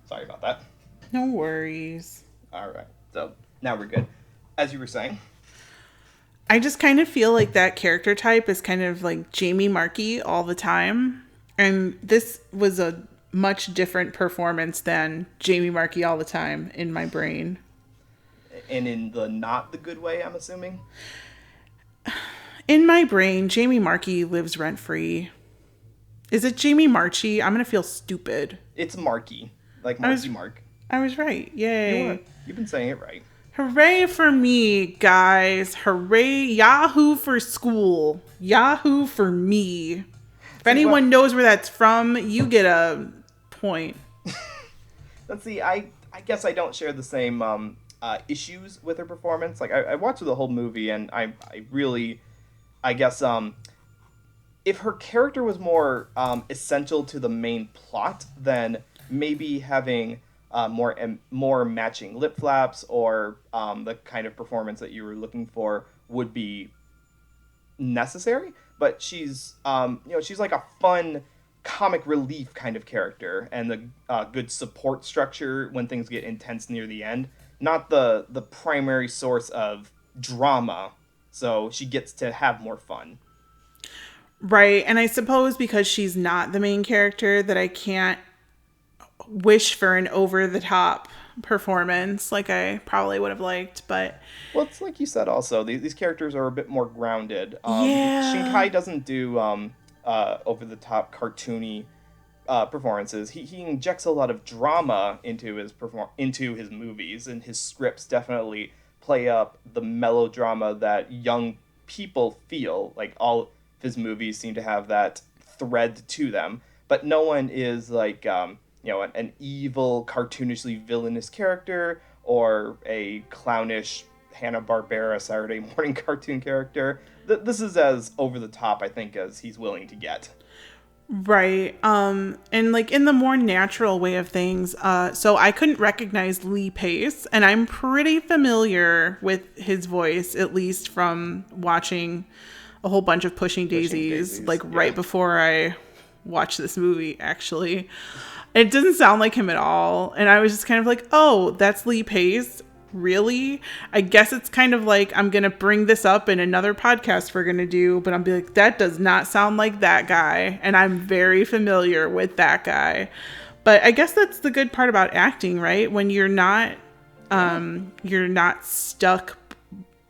Sorry about that. No worries. All right. So now we're good. As you were saying. I just kind of feel like that character type is kind of like Jamie Marchi all the time. And this was a much different performance than Jamie Marchi all the time in my brain. And in the not the good way, I'm assuming? In my brain, Jamie Marchi lives rent-free. Is it Jamie Marchi? I'm going to feel stupid. It's Marky. Like Marky Mark. I was right. Yay. You've been saying it right. Hooray for me, guys. Hooray. Yahoo for school. Yahoo for me. If anyone knows where that's from, you get a point. Let's see. I guess I don't share the same issues with her performance. Like, I watched the whole movie, and I really, I guess, if her character was more essential to the main plot, then maybe having more matching lip flaps or the kind of performance that you were looking for would be necessary. But she's she's like a fun comic relief kind of character, and the good support structure when things get intense near the end. Not the primary source of drama, so she gets to have more fun. Right, and I suppose because she's not the main character that I can't wish for an over-the-top performance like I probably would have liked, but... Well, it's like you said also, these characters are a bit more grounded. Yeah. Shinkai doesn't do over-the-top cartoony performances. He injects a lot of drama into his movies, and his scripts definitely play up the melodrama that young people feel. Like, all of his movies seem to have that thread to them, but no one is like an evil, cartoonishly villainous character or a clownish Hanna-Barbera Saturday morning cartoon character. This is as over the top, I think, as he's willing to get. Right. And like in the more natural way of things, so I couldn't recognize Lee Pace, and I'm pretty familiar with his voice, at least from watching a whole bunch of Pushing Daisies, right before I watched this movie, actually. It doesn't sound like him at all. And I was just kind of like, oh, that's Lee Pace? Really? I guess it's kind of like I'm going to bring this up in another podcast we're going to do, but I'm be like, that does not sound like that guy. And I'm very familiar with that guy. But I guess that's the good part about acting, right? When you're not stuck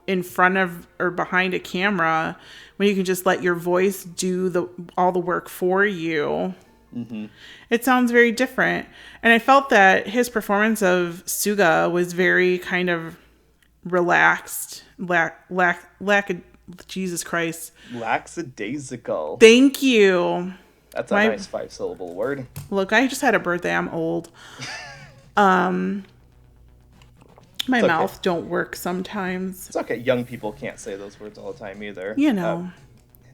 in front of or behind a camera, when you can just let your voice do all the work for you. Mm-hmm. It sounds very different. And I felt that his performance of Suga was very kind of relaxed, Jesus Christ. Lackadaisical. Thank you. That's a nice 5-syllable word. Look, I just had a birthday. I'm old. My mouth don't work sometimes. It's okay. Young people can't say those words all the time either. You know.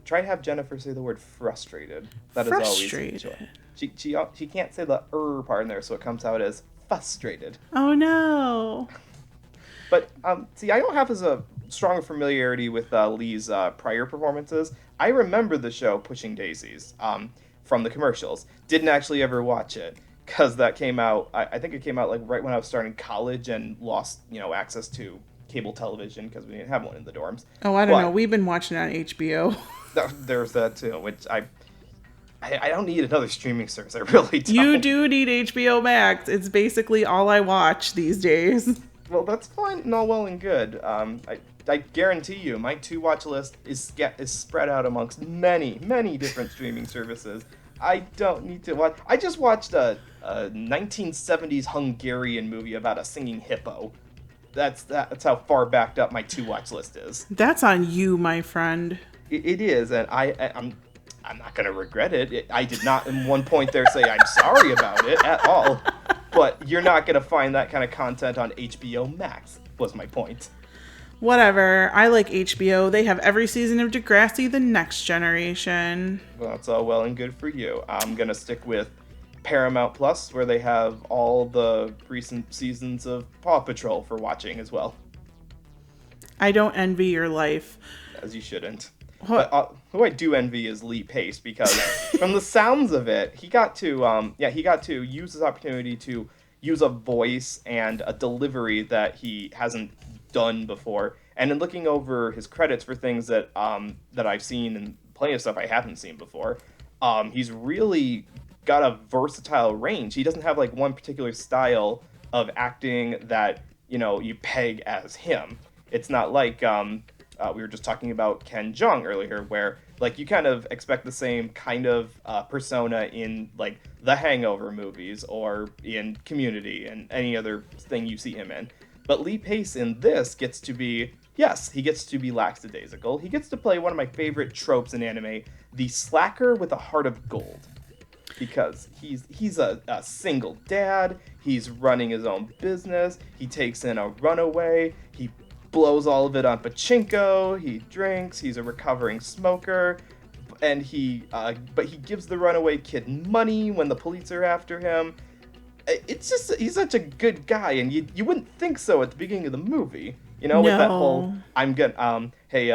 Try to have Jennifer say the word frustrated. That frustrated. Is always she can't say the part in there, so it comes out as frustrated. Oh no. But see, I don't have as a strong familiarity with Lee's prior performances. I remember the show Pushing Daisies from the commercials. Didn't actually ever watch it because that came out. I think it came out like right when I was starting college and lost access to cable television because we didn't have one in the dorms. Oh, I don't know. We've been watching it on HBO. There's that too, which I don't need another streaming service. I really don't. You do need HBO Max. It's basically all I watch these days. Well, that's fine and all well and good. I guarantee you, my to-watch list is spread out amongst many, many different streaming services. I don't need to watch. I just watched a 1970s Hungarian movie about a singing hippo. That's how far backed up my to-watch list is. That's on you, my friend. It is, and I'm not gonna regret it. I did not in one point there say I'm sorry about it at all. But you're not gonna find that kind of content on HBO Max. Was my point. Whatever. I like HBO. They have every season of Degrassi: The Next Generation. Well, that's all well and good for you. I'm gonna stick with Paramount Plus, where they have all the recent seasons of Paw Patrol for watching as well. I don't envy your life. As you shouldn't. But, who I do envy is Lee Pace, because from the sounds of it, he got to use his opportunity to use a voice and a delivery that he hasn't done before. And in looking over his credits for things that I've seen and plenty of stuff I haven't seen before, he's really got a versatile range. He doesn't have like one particular style of acting that, you peg as him. It's not like we were just talking about Ken Jeong earlier, where like you kind of expect the same kind of persona in like the Hangover movies or in Community and any other thing you see him in. But Lee Pace in this gets to be, yes, he gets to be lackadaisical. He gets to play one of my favorite tropes in anime, the slacker with a heart of gold. Because he's a single dad, he's running his own business, he takes in a runaway, he blows all of it on pachinko, he drinks, he's a recovering smoker, and but he gives the runaway kid money when the police are after him. It's just, he's such a good guy, and you wouldn't think so at the beginning of the movie. With that whole, I'm gonna, hey,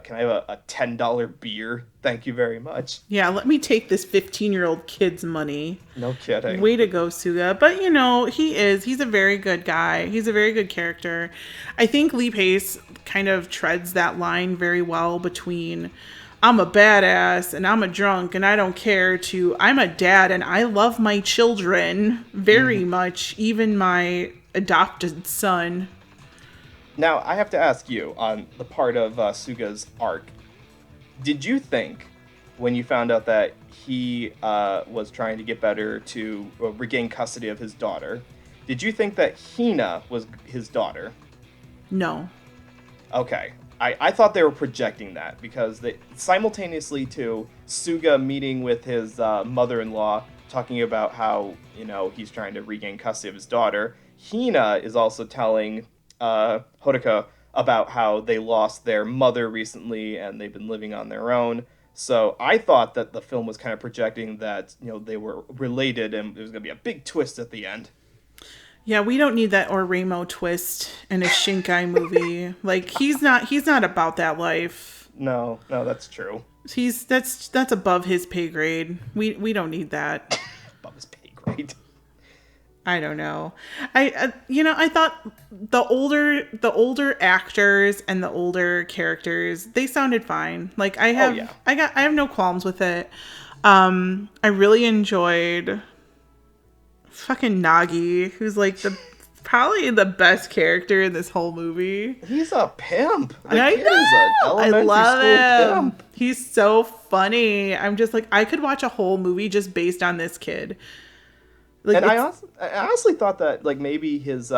can I have a $10 beer? Thank you very much. Yeah, let me take this 15-year-old kid's money. No kidding. Way to go, Suga. But, he's a very good guy. He's a very good character. I think Lee Pace kind of treads that line very well between I'm a badass and I'm a drunk and I don't care to I'm a dad and I love my children very much, even my adopted son. Now, I have to ask you, on the part of Suga's arc, did you think, when you found out that he was trying to get better to regain custody of his daughter, did you think that Hina was his daughter? No. Okay. I thought they were projecting that, because simultaneously to Suga meeting with his mother-in-law, talking about how, he's trying to regain custody of his daughter, Hina is also telling Hodoka about how they lost their mother recently and they've been living on their own. So I thought that the film was kind of projecting that, they were related and there was going to be a big twist at the end. Yeah, we don't need that Oremo twist in a Shinkai movie. Like, he's not about that life. No, that's true. That's above his pay grade. We don't need that. Above his pay grade. I don't know. I thought the older actors and the older characters, they sounded fine. Like I have no qualms with it. I really enjoyed fucking Nagi, who's like probably the best character in this whole movie. He's a pimp. I love him. Pimp. He's so funny. I'm just like, I could watch a whole movie just based on this kid. Like, and I honestly thought that like maybe his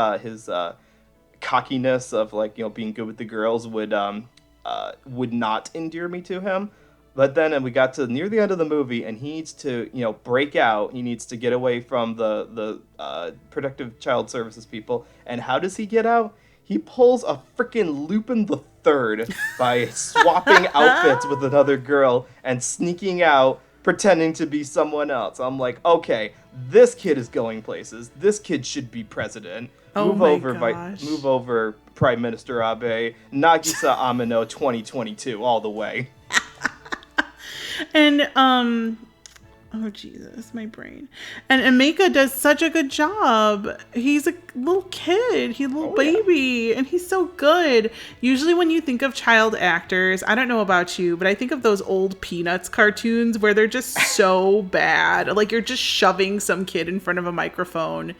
cockiness of like being good with the girls would not endear me to him, but then we got to near the end of the movie and he needs to break out. He needs to get away from the protective child services people. And how does he get out? He pulls a freaking Lupin the Third by swapping outfits with another girl and sneaking out, pretending to be someone else. I'm like, okay, this kid is going places. This kid should be president. Move over, Prime Minister Abe. Nagisa Amino 2022 all the way. And Oh, Jesus, my brain. And Emeka does such a good job. He's a little kid. He's a little baby. Yeah. And he's so good. Usually when you think of child actors, I don't know about you, but I think of those old Peanuts cartoons where they're just so bad. Like you're just shoving some kid in front of a microphone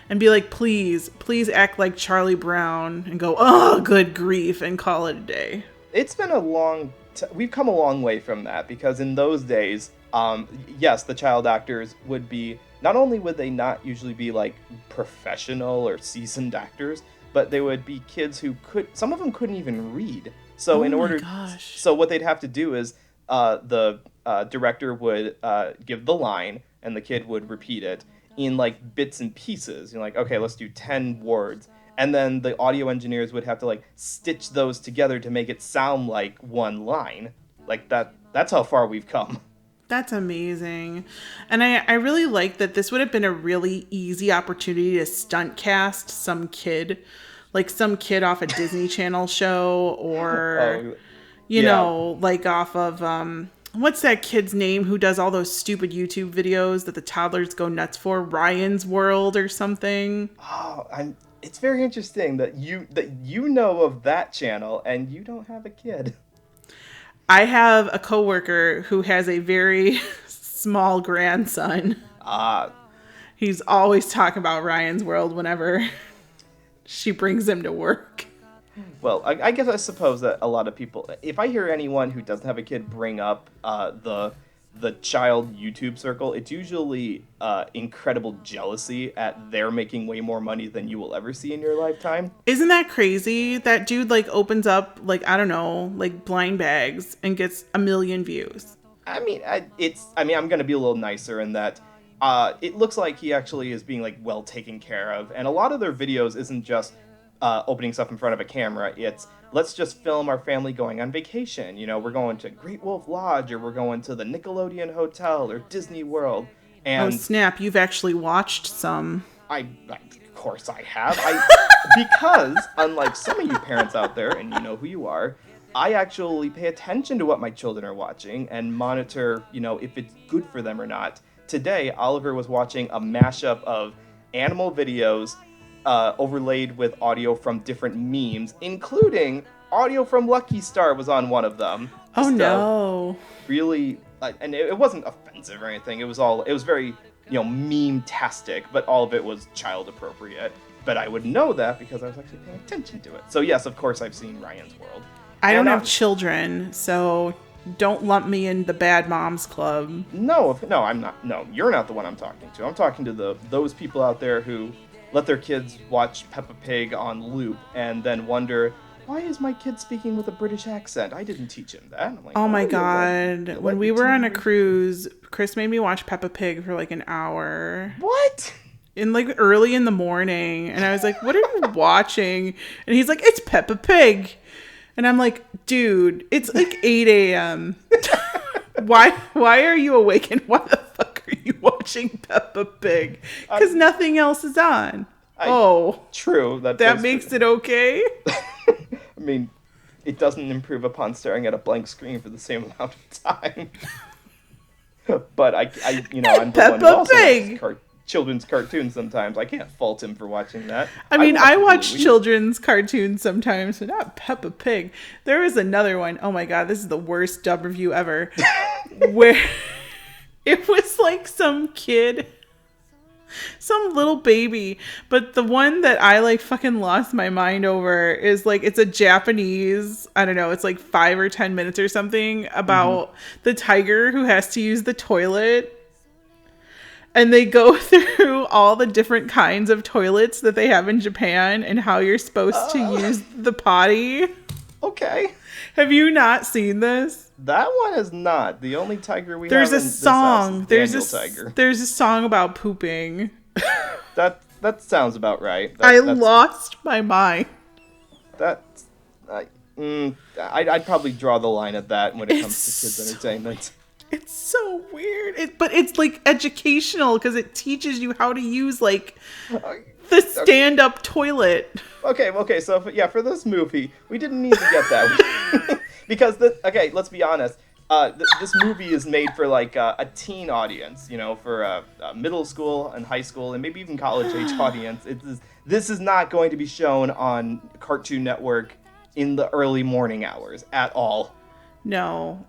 and be like, please act like Charlie Brown and go, oh, good grief, and call it a day. It's been we've come a long way from that, because in those days, yes, the child actors would be, not only would they not usually be like professional or seasoned actors, but they would be kids who some of them couldn't even read. So so what they'd have to do is the director would give the line and the kid would repeat it in like bits and pieces. You're like, okay, let's do 10 words. And then the audio engineers would have to like stitch those together to make it sound like one line. Like that's how far we've come. That's amazing. And I really like that this would have been a really easy opportunity to stunt cast some kid. Like some kid off a Disney Channel show or, you know, like off of, what's that kid's name who does all those stupid YouTube videos that the toddlers go nuts for? Ryan's World or something? Oh, it's very interesting that you know of that channel and you don't have a kid. I have a coworker who has a very small grandson. He's always talking about Ryan's World whenever she brings him to work. Well, I suppose that a lot of people, if I hear anyone who doesn't have a kid bring up the child YouTube circle, it's usually incredible jealousy at they're making way more money than you will ever see in your lifetime. Isn't that crazy? That dude like opens up like, I don't know, like blind bags and gets 1 million views. I mean, I'm going to be a little nicer in that it looks like he actually is being like well taken care of. And a lot of their videos isn't just opening stuff in front of a camera. It's let's just film our family going on vacation. You know, we're going to Great Wolf Lodge, or we're going to the Nickelodeon Hotel or Disney World. And oh snap! You've actually watched some. Of course I have. Because unlike some of you parents out there, and you know who you are, I actually pay attention to what my children are watching and monitor, you know, if it's good for them or not. Today, Oliver was watching a mashup of animal videos overlaid with audio from different memes, including audio from Lucky Star was on one of them. Oh no! Really, and it wasn't offensive or anything. It was very, you know, meme-tastic, but all of it was child appropriate. But I would know that because I was actually paying attention to it. So yes, of course, I've seen Ryan's World. I don't have children, so don't lump me in the bad moms club. No, I'm not. No, you're not the one I'm talking to. I'm talking to those people out there who let their kids watch Peppa Pig on loop and then wonder, why is my kid speaking with a British accent? I didn't teach him that. I'm like, oh my God. When we were on a cruise, Chris made me watch Peppa Pig for like an hour. What? In like early in the morning. And I was like, what are you watching? And he's like, it's Peppa Pig. And I'm like, dude, it's like 8 a.m. Why are you awake and why the fuck are you watching Peppa Pig? Because nothing else is on. True. That makes it okay? I mean, it doesn't improve upon staring at a blank screen for the same amount of time. But I'm the one who also watches children's cartoons sometimes. I can't fault him for watching that. I mean, I watch children's cartoons sometimes, but not Peppa Pig. There was another one. Oh my God, this is the worst dub review ever. Where it was like some kid, some little baby, but the one that I like fucking lost my mind over is like, it's a Japanese, I don't know, it's like 5 or 10 minutes or something about the tiger who has to use the toilet. And they go through all the different kinds of toilets that they have in Japan and how you're supposed to use the potty. Okay. Have you not seen this? That one is not. The only tiger we have in this house is Daniel Tiger. There's a song about pooping. That sounds about right. I lost my mind. I'd probably draw the line at that when it comes to kids' entertainment. It's so weird. But it's like educational because it teaches you how to use like the stand-up toilet. Okay. So for this movie, we didn't need to get that because let's be honest. this movie is made for like a teen audience, for a middle school and high school and maybe even college age audience. This is not going to be shown on Cartoon Network in the early morning hours at all. No,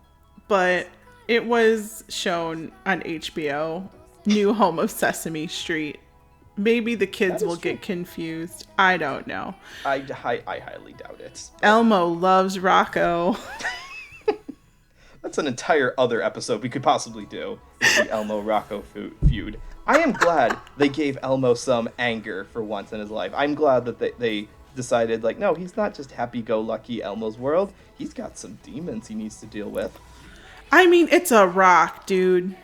but it was shown on HBO, New Home of Sesame Street. Maybe the kids will get confused. I don't know. I highly doubt it. Elmo loves Rocco. That's an entire other episode we could possibly do. It's the Elmo-Rocco feud. I am glad they gave Elmo some anger for once in his life. I'm glad that they decided, like, no, he's not just happy-go-lucky Elmo's world. He's got some demons he needs to deal with. I mean, it's a rock, dude.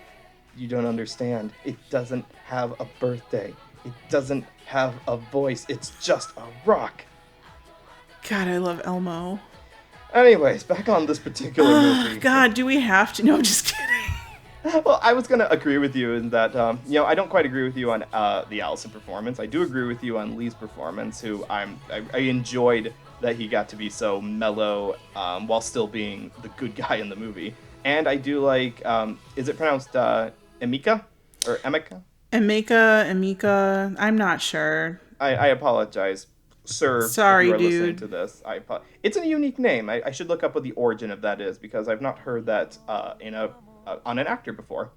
You don't understand. It doesn't have a birthday. It doesn't have a voice. It's just a rock. God, I love Elmo. Anyways, back on this particular movie. God, do we have to? No, just kidding. Well, I was going to agree with you in that, I don't quite agree with you on the Allison performance. I do agree with you on Lee's performance, who I enjoyed that he got to be so mellow while still being the good guy in the movie. And I do like, is it pronounced Emika? Or Emika? Emika, I'm not sure. I apologize, sir. Sorry, if you are dude. listening to this. It's a unique name. I should look up what the origin of that is because I've not heard that on an actor before.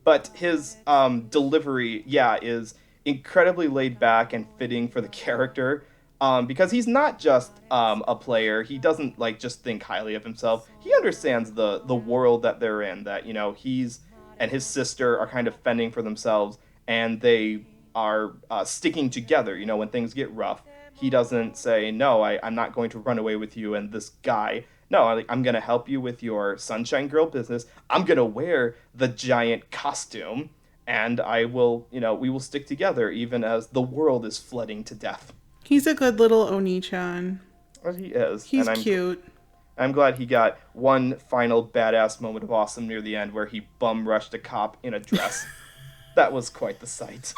But his delivery, is incredibly laid back and fitting for the character. Because he's not just a player. He doesn't just think highly of himself. He understands the world that they're in. That he's and his sister are kind of fending for themselves, and they are sticking together. When things get rough, he doesn't say, "No, I'm not going to run away with you and this guy." No, I'm going to help you with your Sunshine Girl business. I'm going to wear the giant costume, and I will, we will stick together even as the world is flooding to death. He's a good little Oni-chan. Well, he is. He's cute. I'm glad he got one final badass moment of awesome near the end where he bum rushed a cop in a dress. That was quite the sight.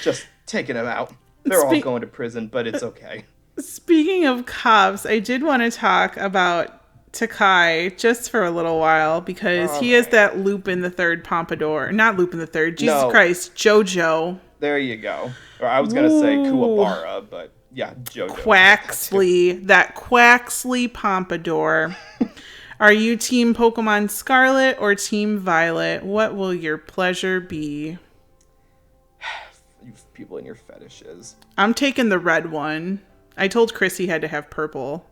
Just taking him out. They're all going to prison, but it's okay. Speaking of cops, I did want to talk about Takai just for a little while because he has that Lupin the Third pompadour. Not Lupin the Third. Jesus Christ. Jojo. There you go. Or I was going to say Kuwabara, but yeah, Jojo. Quaxley. That Quaxley pompadour. Are you Team Pokemon Scarlet or Team Violet? What will your pleasure be? You people and your fetishes. I'm taking the red one. I told Chris he had to have purple.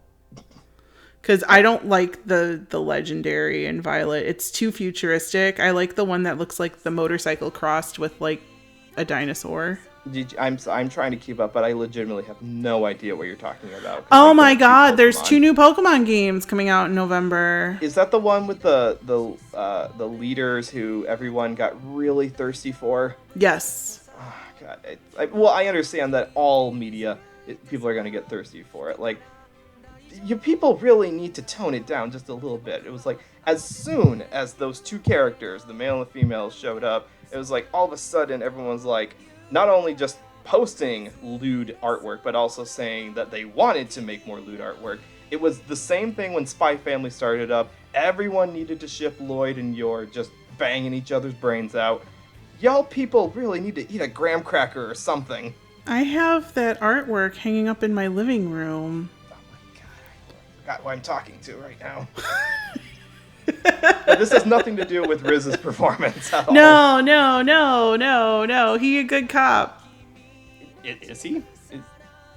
Because I don't like the legendary in Violet. It's too futuristic. I like the one that looks like the motorcycle crossed with a dinosaur. I'm trying to keep up, but I legitimately have no idea what you're talking about. Oh my god, there's 2 new Pokemon games coming out in November. Is that the one with the leaders who everyone got really thirsty for? Yes. Oh, God. I understand that all media, people are going to get thirsty for it. You people really need to tone it down just a little bit. It was as soon as those 2 characters, the male and the female, showed up, it was all of a sudden everyone's not only just posting lewd artwork, but also saying that they wanted to make more lewd artwork. It was the same thing when Spy Family started up. Everyone needed to ship Lloyd and Yor just banging each other's brains out. Y'all people really need to eat a graham cracker or something. I have that artwork hanging up in my living room. Oh my god, I forgot who I'm talking to right now. This has nothing to do with Riz's performance at all. No. He a good cop. Is he?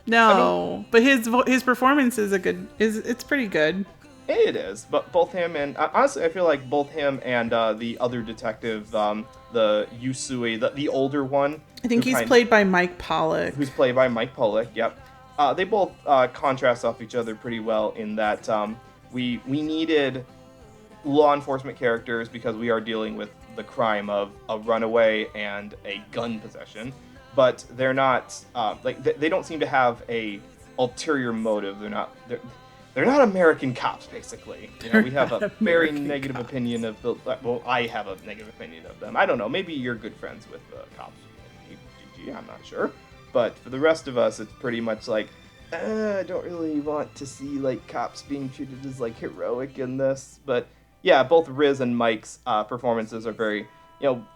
But his performance is it's pretty good. It is, but both him and honestly, I feel like both him and the other detective, the Yusui, the older one. I think he's played by Mike Pollock. Who's played by Mike Pollock? Yep. They both contrast off each other pretty well in that we needed law enforcement characters because we are dealing with the crime of a runaway and a gun possession, but they're not they don't seem to have a ulterior motive. They're not American cops, basically. We have a very negative opinion of I have a negative opinion of them. I don't know. Maybe you're good friends with the cops. Gigi, I'm not sure. But for the rest of us, it's pretty much I don't really want to see like cops being treated as like heroic in this, but yeah, both Riz and Mike's performances are very,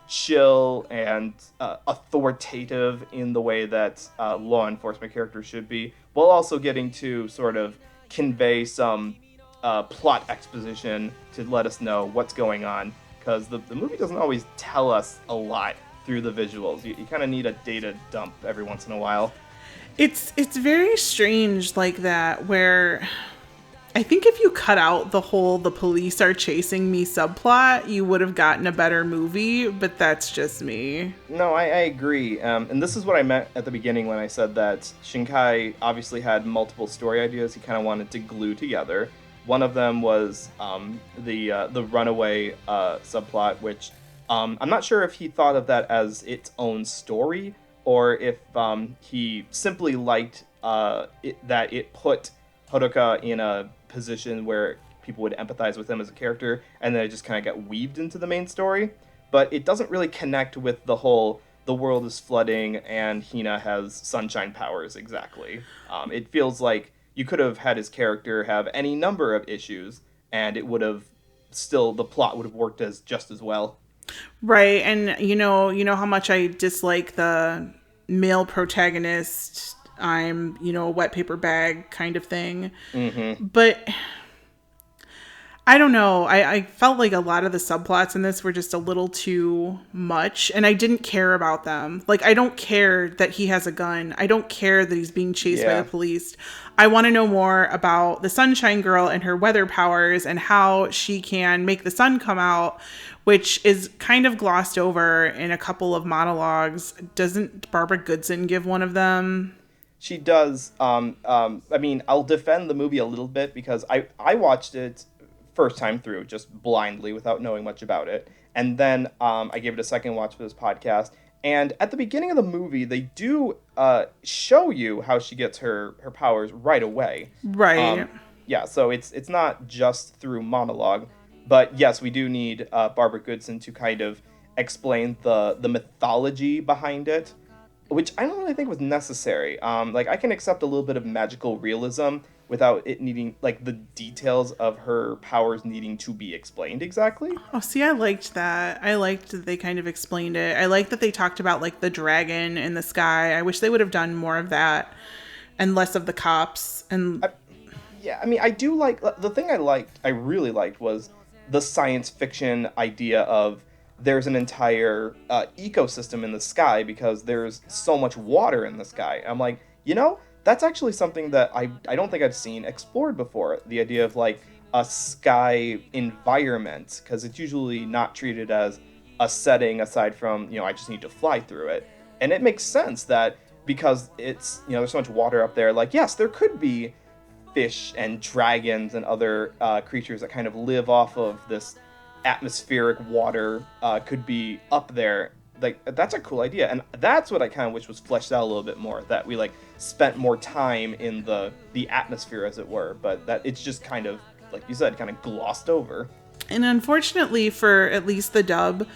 chill and authoritative in the way that law enforcement characters should be, while also getting to sort of convey some plot exposition to let us know what's going on, because the movie doesn't always tell us a lot through the visuals. You kind of need a data dump every once in a while. It's very strange like that, where I think if you cut out the police are chasing me subplot, you would have gotten a better movie, but that's just me. No, I agree. And this is what I meant at the beginning when I said that Shinkai obviously had multiple story ideas he kind of wanted to glue together. One of them was the runaway subplot, which I'm not sure if he thought of that as its own story, or if he simply liked that it put Haruka in a position where people would empathize with him as a character, and then it just kind of got weaved into the main story. But it doesn't really connect with the world is flooding and Hina has sunshine powers exactly. It feels like you could have had his character have any number of issues, and it would have the plot would have worked just as well. Right, and you know how much I dislike the male protagonist. I'm, a wet paper bag kind of thing. Mm-hmm. But I don't know. I felt like a lot of the subplots in this were just a little too much, and I didn't care about them. Like, I don't care that he has a gun. I don't care that he's being chased by the police. I want to know more about the Sunshine Girl and her weather powers and how she can make the sun come out, which is kind of glossed over in a couple of monologues. Doesn't Barbara Goodson give one of them? She does. I mean, I'll defend the movie a little bit because I watched it first time through, just blindly without knowing much about it. And then I gave it a second watch for this podcast. And at the beginning of the movie, they do show you how she gets her powers right away. Right. Yeah, so it's not just through monologue. But yes, we do need Barbara Goodson to kind of explain the mythology behind it, which I don't really think was necessary. Like, I can accept a little bit of magical realism without it needing, like, the details of her powers needing to be explained exactly. Oh, see, I liked that. I liked that they kind of explained it. I liked that they talked about, like, the dragon in the sky. I wish they would have done more of that and less of the cops. And I mean, I do like, the thing I really liked was the science fiction idea of there's an entire ecosystem in the sky because there's so much water in the sky. I'm like, that's actually something that I don't think I've seen explored before. The idea of like a sky environment, because it's usually not treated as a setting aside from, I just need to fly through it. And it makes sense that because it's, there's so much water up there, like, yes, there could be fish and dragons and other creatures that kind of live off of this atmospheric water could be up there. Like, that's a cool idea, and that's what I kind of wish was fleshed out a little bit more, that we like spent more time in the atmosphere, as it were, but that it's just kind of, like you said, kind of glossed over. And unfortunately for at least the dub,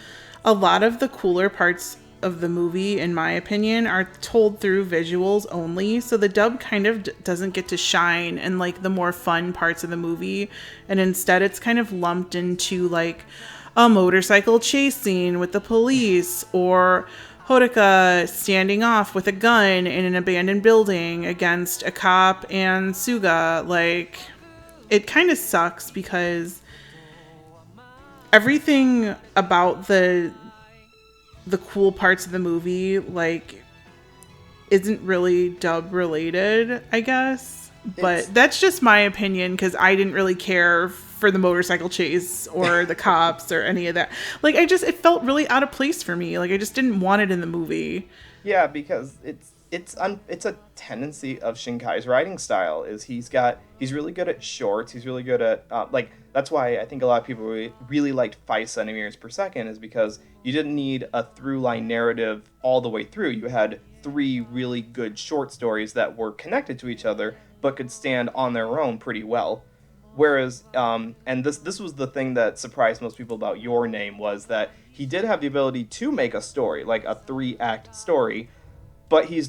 a lot of the cooler parts of the movie, in my opinion, are told through visuals only, so the dub kind of doesn't get to shine in like the more fun parts of the movie, and instead it's kind of lumped into like a motorcycle chase scene with the police, or Hodoka standing off with a gun in an abandoned building against a cop and Suga. Like, it kind of sucks because everything about the cool parts of the movie, like, isn't really dub related, I guess. But that's just my opinion, because I didn't really care for the motorcycle chase or the cops or any of that. Like, it felt really out of place for me. Like, I just didn't want it in the movie. Yeah, because it's a tendency of Shinkai's writing style is he's really good at shorts. He's really good at that's why I think a lot of people really liked 5 centimeters per second, is because you didn't need a through line narrative all the way through. You had 3 really good short stories that were connected to each other but could stand on their own pretty well. Whereas, and this was the thing that surprised most people about Your Name, was that he did have the ability to make a story, like a 3-act story, but he's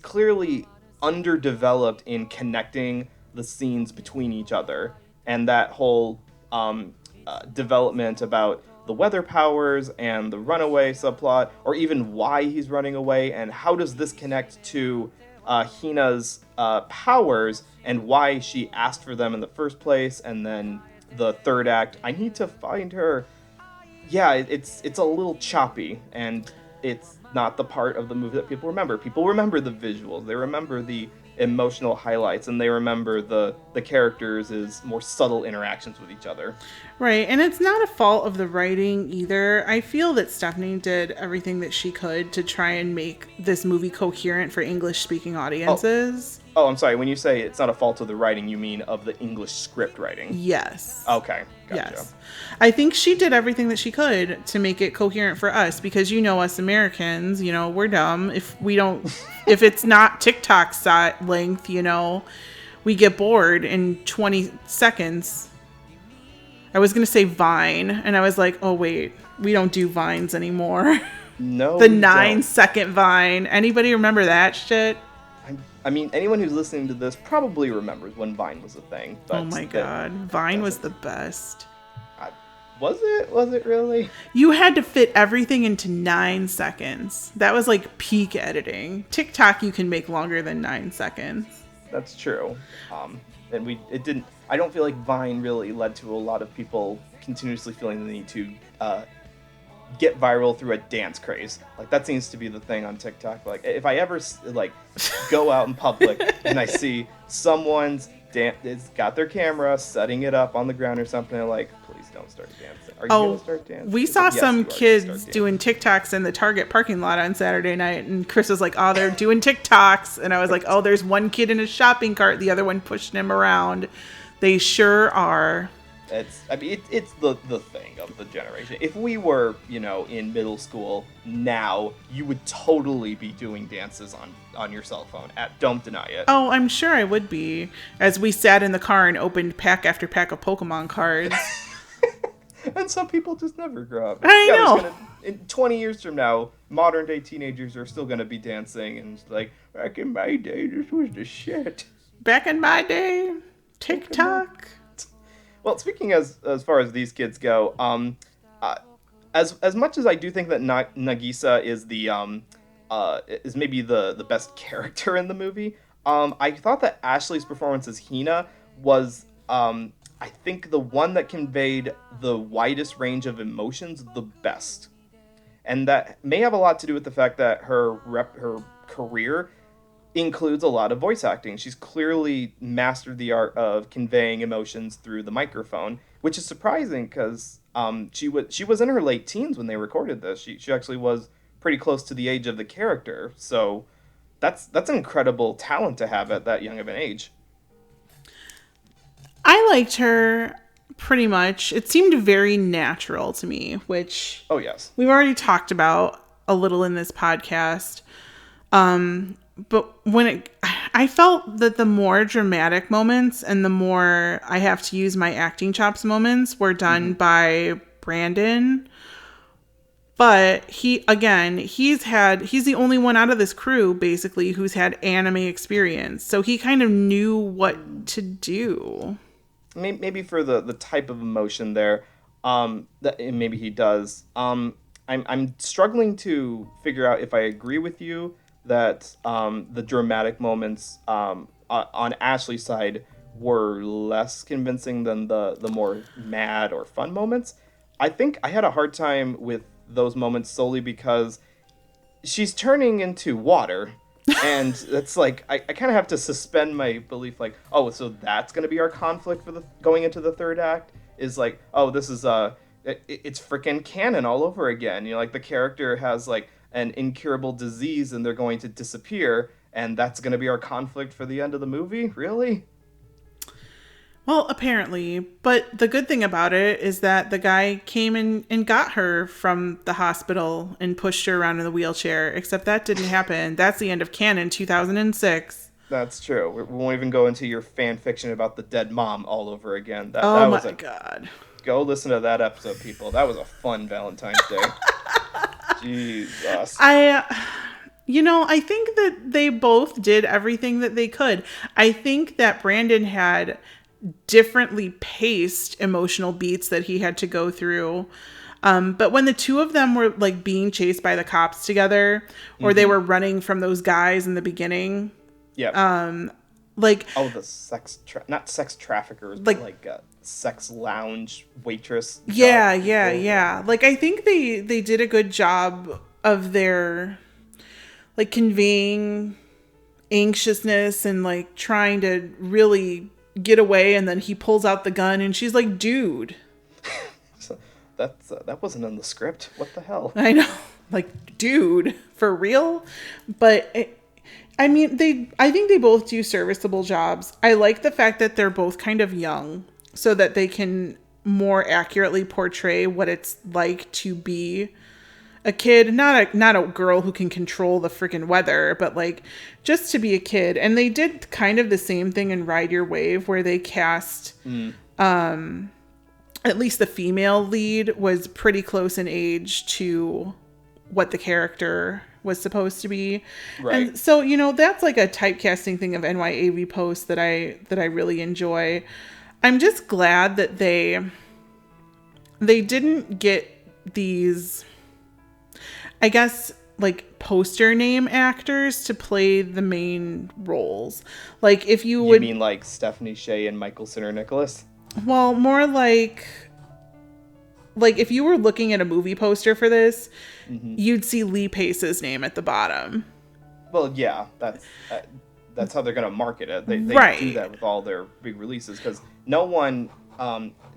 clearly underdeveloped in connecting the scenes between each other, and that whole development about the weather powers and the runaway subplot, or even why he's running away, and how does this connect to Hina's powers and why she asked for them in the first place, and then the third act, I need to find her. Yeah, it's a little choppy, and it's not the part of the movie that people remember. People remember the visuals, they remember the emotional highlights, and they remember the characters' more subtle interactions with each other. Right, and it's not a fault of the writing either. I feel that Stephanie did everything that she could to try and make this movie coherent for English-speaking audiences. Oh, I'm sorry. When you say it's not a fault of the writing, you mean of the English script writing? Yes. Okay, gotcha. Yes. I think she did everything that she could to make it coherent for us, because us Americans, we're dumb. If it's not TikTok length, we get bored in 20 seconds. I was going to say Vine, and I was like, oh, wait, we don't do Vines anymore. No. The 9-second Vine. Anybody remember that shit? I mean, anyone who's listening to this probably remembers when Vine was a thing. Oh my God. Vine was the best. Was it? Was it really? You had to fit everything into 9 seconds. That was like peak editing. TikTok you can make longer than 9 seconds. That's true. And I don't feel like Vine really led to a lot of people continuously feeling the need to get viral through a dance craze. Like, that seems to be the thing on TikTok. Like, if I ever go out in public and I see someone's got their camera setting it up on the ground or something, I'm like, please don't start dancing. Are you gonna start dancing? We saw some kids doing TikToks in the Target parking lot on Saturday night, and Chris was like, oh, they're doing TikToks, and I was like, oh, there's one kid in a shopping cart, the other one pushing him around. They sure are. It's the thing of the generation. If we were, in middle school now, you would totally be doing dances on your cell phone. Don't deny it. Oh, I'm sure I would be. As we sat in the car and opened pack after pack of Pokemon cards. And some people just never grow up. I know. In 20 years from now, modern day teenagers are still going to be dancing, and it's like, back in my day, this was the shit. Back in my day, TikTok. Well, speaking as far as these kids go, as much as I do think that Nagisa is is maybe the best character in the movie, I thought that Ashley's performance as Hina was, I think, the one that conveyed the widest range of emotions the best, and that may have a lot to do with the fact that her career includes a lot of voice acting. She's clearly mastered the art of conveying emotions through the microphone, which is surprising because she was in her late teens when they recorded this. She actually was pretty close to the age of the character, so that's an incredible talent to have at that young of an age. I liked her pretty much. It seemed very natural to me, which we've already talked about a little in this podcast. But I felt that the more dramatic moments and the more I have to use my acting chops moments were done by Brandon. But he's the only one out of this crew basically who's had anime experience. So he kind of knew what to do. Maybe for the type of emotion there, that maybe he does. I'm struggling to figure out if I agree with you that the dramatic moments on Ashley's side were less convincing than the more mad or fun moments. I think I had a hard time with those moments solely because she's turning into water. And it's like, I kind of have to suspend my belief, like, oh, so that's going to be our conflict for going into the third act? Is like, oh, this is, it's freaking canon all over again. Like, the character has, like, an incurable disease and they're going to disappear, and that's going to be our conflict for the end of the movie? Really? Well, apparently. But the good thing about it is that the guy came in and got her from the hospital and pushed her around in the wheelchair, except that didn't happen. That's the end of canon 2006. That's true. We won't even go into your fan fiction about the dead mom all over again. Oh my God. Go listen to that episode, people. That was a fun Valentine's Day. Jesus. I think that they both did everything that they could. I think that Brandon had differently paced emotional beats that he had to go through. But when the two of them were like being chased by the cops together, or they were running from those guys in the beginning, the not sex traffickers, but like sex lounge waitress. Yeah. Like I think they did a good job of their like conveying anxiousness and like trying to really get away, and then he pulls out the gun and she's like, dude. That wasn't in the script. What the hell? I know. Like, dude, for real? But I think they both do serviceable jobs. I like the fact that they're both kind of young so that they can more accurately portray what it's like to be a kid, not a girl who can control the freaking weather, but like just to be a kid. And they did kind of the same thing in Ride Your Wave, where they cast at least the female lead was pretty close in age to what the character was supposed to be. Right. And so, that's like a typecasting thing of NYAV posts that I really enjoy. I'm just glad that they didn't get these, I guess, like poster name actors to play the main roles. Like if you mean like Stephanie Sheh and Michael Sinner Nicholas? Well, more like if you were looking at a movie poster for this, you'd see Lee Pace's name at the bottom. Well, yeah, that's how they're going to market it. They do that with all their big releases, because no one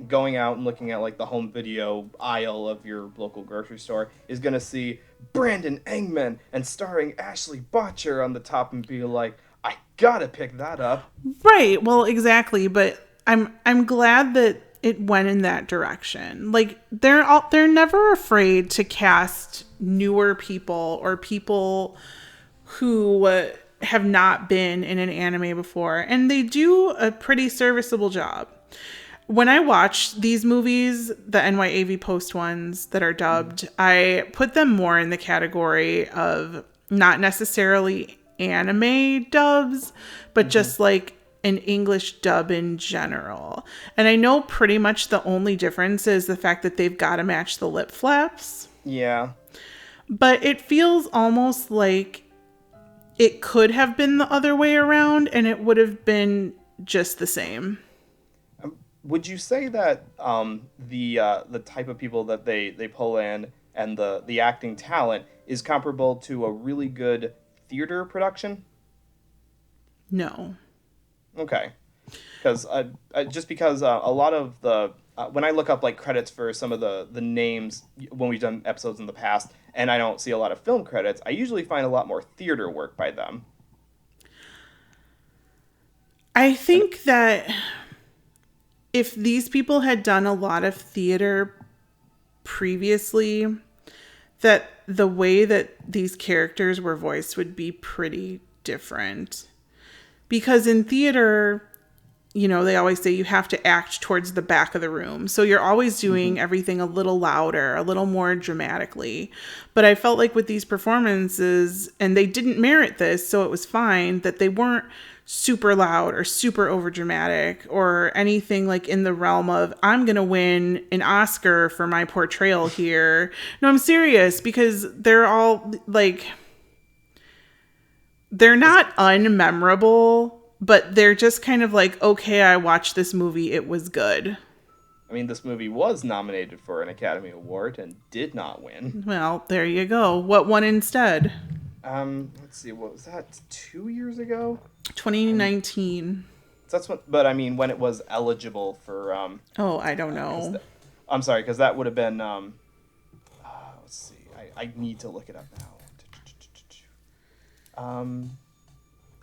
going out and looking at like the home video aisle of your local grocery store is going to see Brandon Engman and starring Ashley Butcher on the top and be like, I gotta pick that up. Right. Well, exactly. But I'm glad that it went in that direction. Like they're never afraid to cast newer people or people who have not been in an anime before, and they do a pretty serviceable job. When I watch these movies, the NYAV Post ones that are dubbed, I put them more in the category of not necessarily anime dubs, but just like an English dub in general. And I know pretty much the only difference is the fact that they've got to match the lip flaps. Yeah. But it feels almost like it could have been the other way around and it would have been just the same. Would you say that the type of people that they pull in and the acting talent is comparable to a really good theater production? No. Okay. Because because a lot of the when I look up like credits for some of the names when we've done episodes in the past, and I don't see a lot of film credits, I usually find a lot more theater work by them. I think that if these people had done a lot of theater previously, that the way that these characters were voiced would be pretty different. Because in theater, they always say you have to act towards the back of the room. So you're always doing everything a little louder, a little more dramatically. But I felt like with these performances, and they didn't merit this, so it was fine, that they weren't super loud or super overdramatic or anything like in the realm of, I'm going to win an Oscar for my portrayal here. No, I'm serious, because they're all like, they're not unmemorable, but they're just kind of like, okay, I watched this movie, it was good. I mean, this movie was nominated for an Academy Award and did not win. Well, there you go. What won instead? Let's see, what was that? 2 years ago? 2019. That's what, but I mean, when it was eligible for. I don't know. I'm sorry, because that would have been. Let's see, I need to look it up now.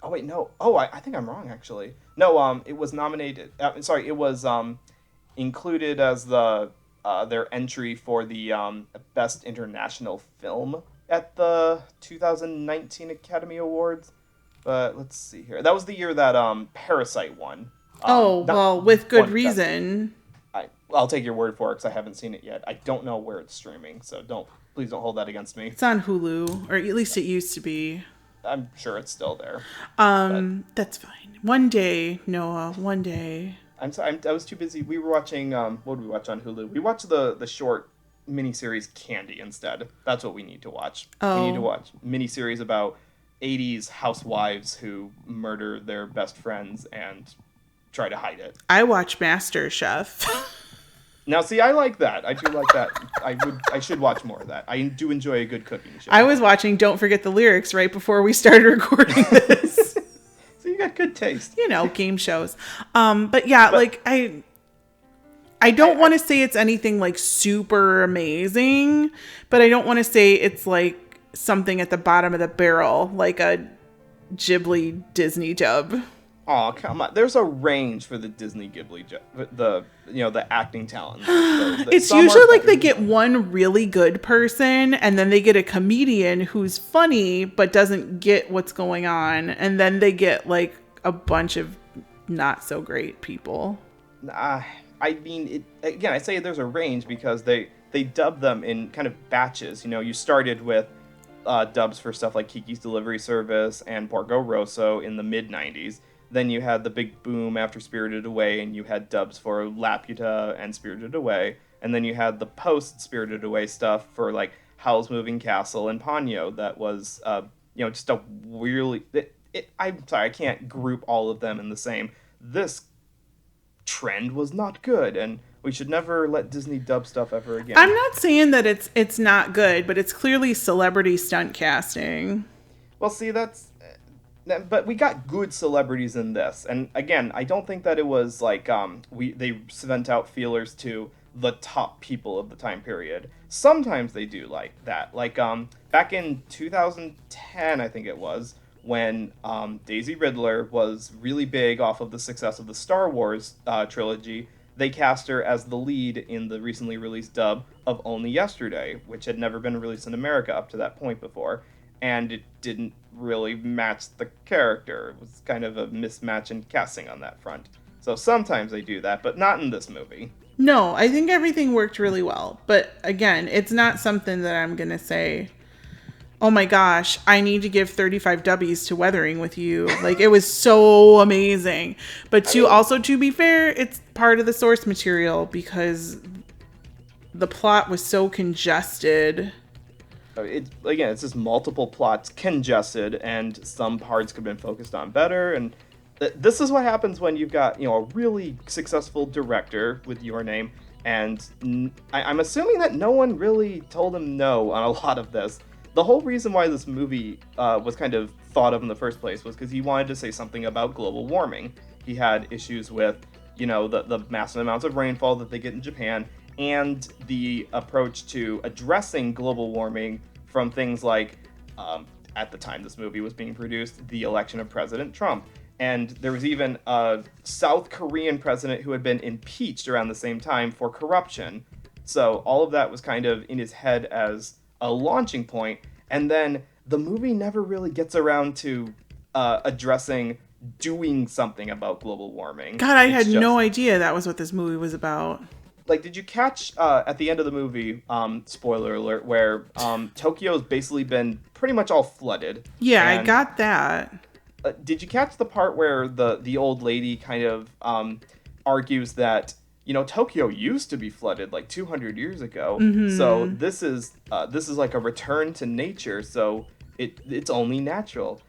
Oh wait, no. Oh, I think I'm wrong actually. No, it was nominated. Sorry, it was included as their entry for the best international film at the 2019 Academy Awards. But let's see here. That was the year that Parasite won. With good reason. I'll take your word for it because I haven't seen it yet. I don't know where it's streaming, so don't Please don't hold that against me. It's on Hulu, or at least it used to be. I'm sure it's still there. That's fine. One day, Noah, one day. I'm sorry, I was too busy. We were watching, what did we watch on Hulu? We watched the short miniseries Candy instead. That's what we need to watch. Oh. We need to watch miniseries about 80s housewives who murder their best friends and try to hide it. I watch MasterChef. Now, see, I like that. I do like that. I should watch more of that. I do enjoy a good cooking show. I was watching Don't Forget the Lyrics right before we started recording this. So you got good taste. You know, game shows. But yeah, like I don't want to say it's anything like super amazing, but I don't want to say it's like something at the bottom of the barrel, like a Ghibli Disney dub. Oh, come on. There's a range for the Disney Ghibli, the acting talent. It's usually like they get one really good person and then they get a comedian who's funny but doesn't get what's going on. And then they get like a bunch of not so great people. I mean, again, I say there's a range because they dub them in kind of batches. You know, you started with dubs for stuff like Kiki's Delivery Service and Porco Rosso in the mid-90s. Then you had the big boom after Spirited Away, and you had dubs for Laputa and Spirited Away. And then you had the post-Spirited Away stuff for, like, Howl's Moving Castle and Ponyo that was, just a really... I'm sorry, I can't group all of them in the same. This trend was not good, and we should never let Disney dub stuff ever again. I'm not saying that it's not good, but it's clearly celebrity stunt casting. Well, see, but we got good celebrities in this, and again, I don't think that it was like they sent out feelers to the top people of the time period. Sometimes they do like that, like back in 2010, I think it was, when Daisy Ridler was really big off of the success of the Star Wars trilogy. They cast her as the lead in the recently released dub of Only Yesterday, which had never been released in America up to that point before. And it didn't really match the character. It was kind of a mismatch in casting on that front. So sometimes they do that, but not in this movie. No, I think everything worked really well. But again, it's not something that I'm going to say, oh my gosh, I need to give 35 W's to Weathering with You. Like, it was so amazing. But to be fair, it's part of the source material because the plot was so congested. It's just multiple plots congested, and some parts could have been focused on better. And this is what happens when you've got a really successful director with your name. And I'm assuming that no one really told him no on a lot of this. The whole reason why this movie was kind of thought of in the first place was because he wanted to say something about global warming. He had issues with, the massive amounts of rainfall that they get in Japan, and the approach to addressing global warming from things like, at the time this movie was being produced, the election of President Trump. And there was even a South Korean president who had been impeached around the same time for corruption. So all of that was kind of in his head as a launching point. And then the movie never really gets around to addressing doing something about global warming. God, I had no idea that was what this movie was about. Like, did you catch at the end of the movie, spoiler alert, where Tokyo's basically been pretty much all flooded? Yeah, I got that. Did you catch the part where the old lady kind of argues that, Tokyo used to be flooded like 200 years ago. Mm-hmm. So this is like a return to nature. So it's only natural.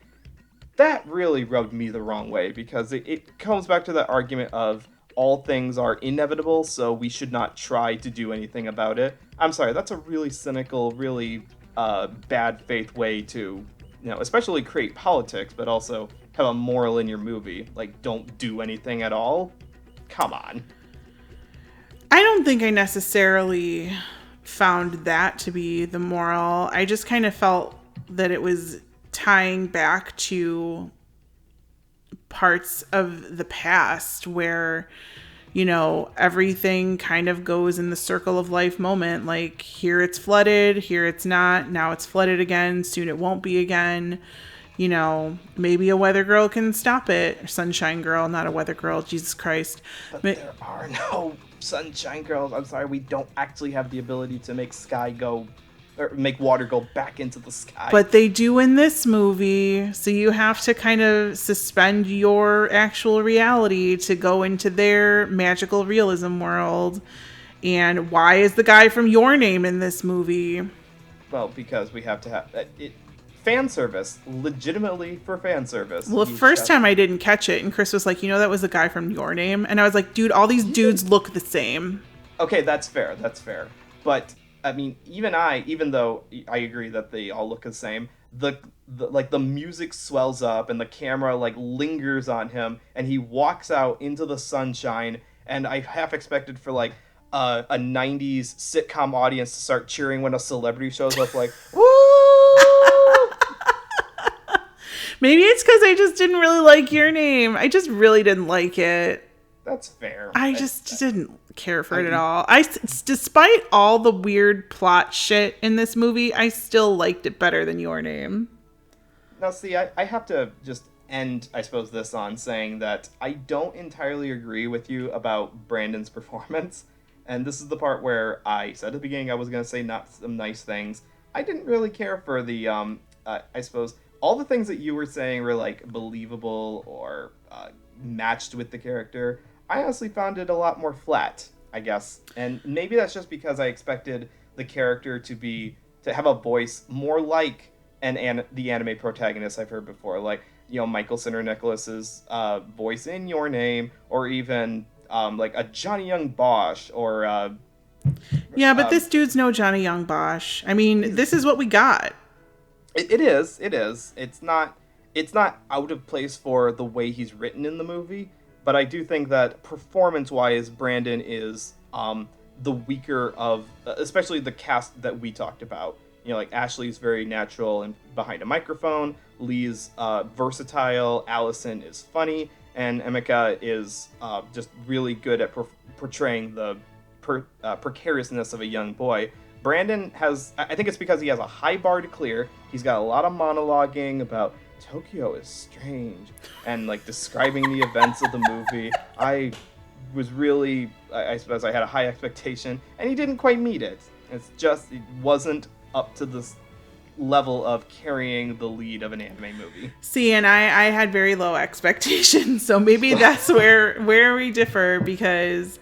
That really rubbed me the wrong way because it comes back to that argument of all things are inevitable, so we should not try to do anything about it. I'm sorry, that's a really cynical, really bad faith way to, especially create politics, but also have a moral in your movie. Like, don't do anything at all. Come on. I don't think I necessarily found that to be the moral. I just kind of felt that it was tying back to parts of the past where, everything kind of goes in the circle of life moment. Like, here it's flooded, here it's not, now it's flooded again, soon it won't be again. Maybe a weather girl can stop it. Or sunshine girl, not a weather girl, Jesus Christ. But there are no sunshine girls. I'm sorry, we don't actually have the ability to make sky go or make water go back into the sky. But they do in this movie, so you have to kind of suspend your actual reality to go into their magical realism world. And why is the guy from Your Name in this movie? Well, because we have to have it. Fan service, legitimately for fan service. Well, the first time I didn't catch it, and Chris was like, that was the guy from Your Name. And I was like, dude, all these dudes look the same. Okay, that's fair. But, I mean, even though I agree that they all look the same, the music swells up and the camera, like, lingers on him, and he walks out into the sunshine, and I half expected for, like, a 90s sitcom audience to start cheering when a celebrity shows up, like, woo! Maybe it's because I just didn't really like Your Name. I just really didn't like it. That's fair. I just didn't care for it at all. Despite all the weird plot shit in this movie, I still liked it better than Your Name. Now, see, I have to just end, I suppose, this on saying that I don't entirely agree with you about Brandon's performance. And this is the part where I said at the beginning I was going to say not some nice things. I didn't really care for the, I suppose, all the things that you were saying were, like, believable or matched with the character. I honestly found it a lot more flat, I guess. And maybe that's just because I expected the character to have a voice more like the anime protagonist I've heard before. Like, Michael Center Nicholas's voice in Your Name, or even like a Johnny Young Bosch, or... yeah, but this dude's no Johnny Young Bosch. I mean, this is what we got. It is. It's not out of place for the way he's written in the movie, but I do think that performance-wise, Brandon is the weaker of, especially the cast that we talked about. Like Ashley's very natural and behind a microphone, Lee's versatile, Allison is funny, and Emeka is just really good at portraying the precariousness of a young boy. Brandon has, I think it's because he has a high bar to clear. He's got a lot of monologuing about Tokyo is strange and, like, describing the events of the movie. I was really, I suppose I had a high expectation, and he didn't quite meet it. It wasn't up to this level of carrying the lead of an anime movie. See, and I had very low expectations, so maybe that's where we differ, because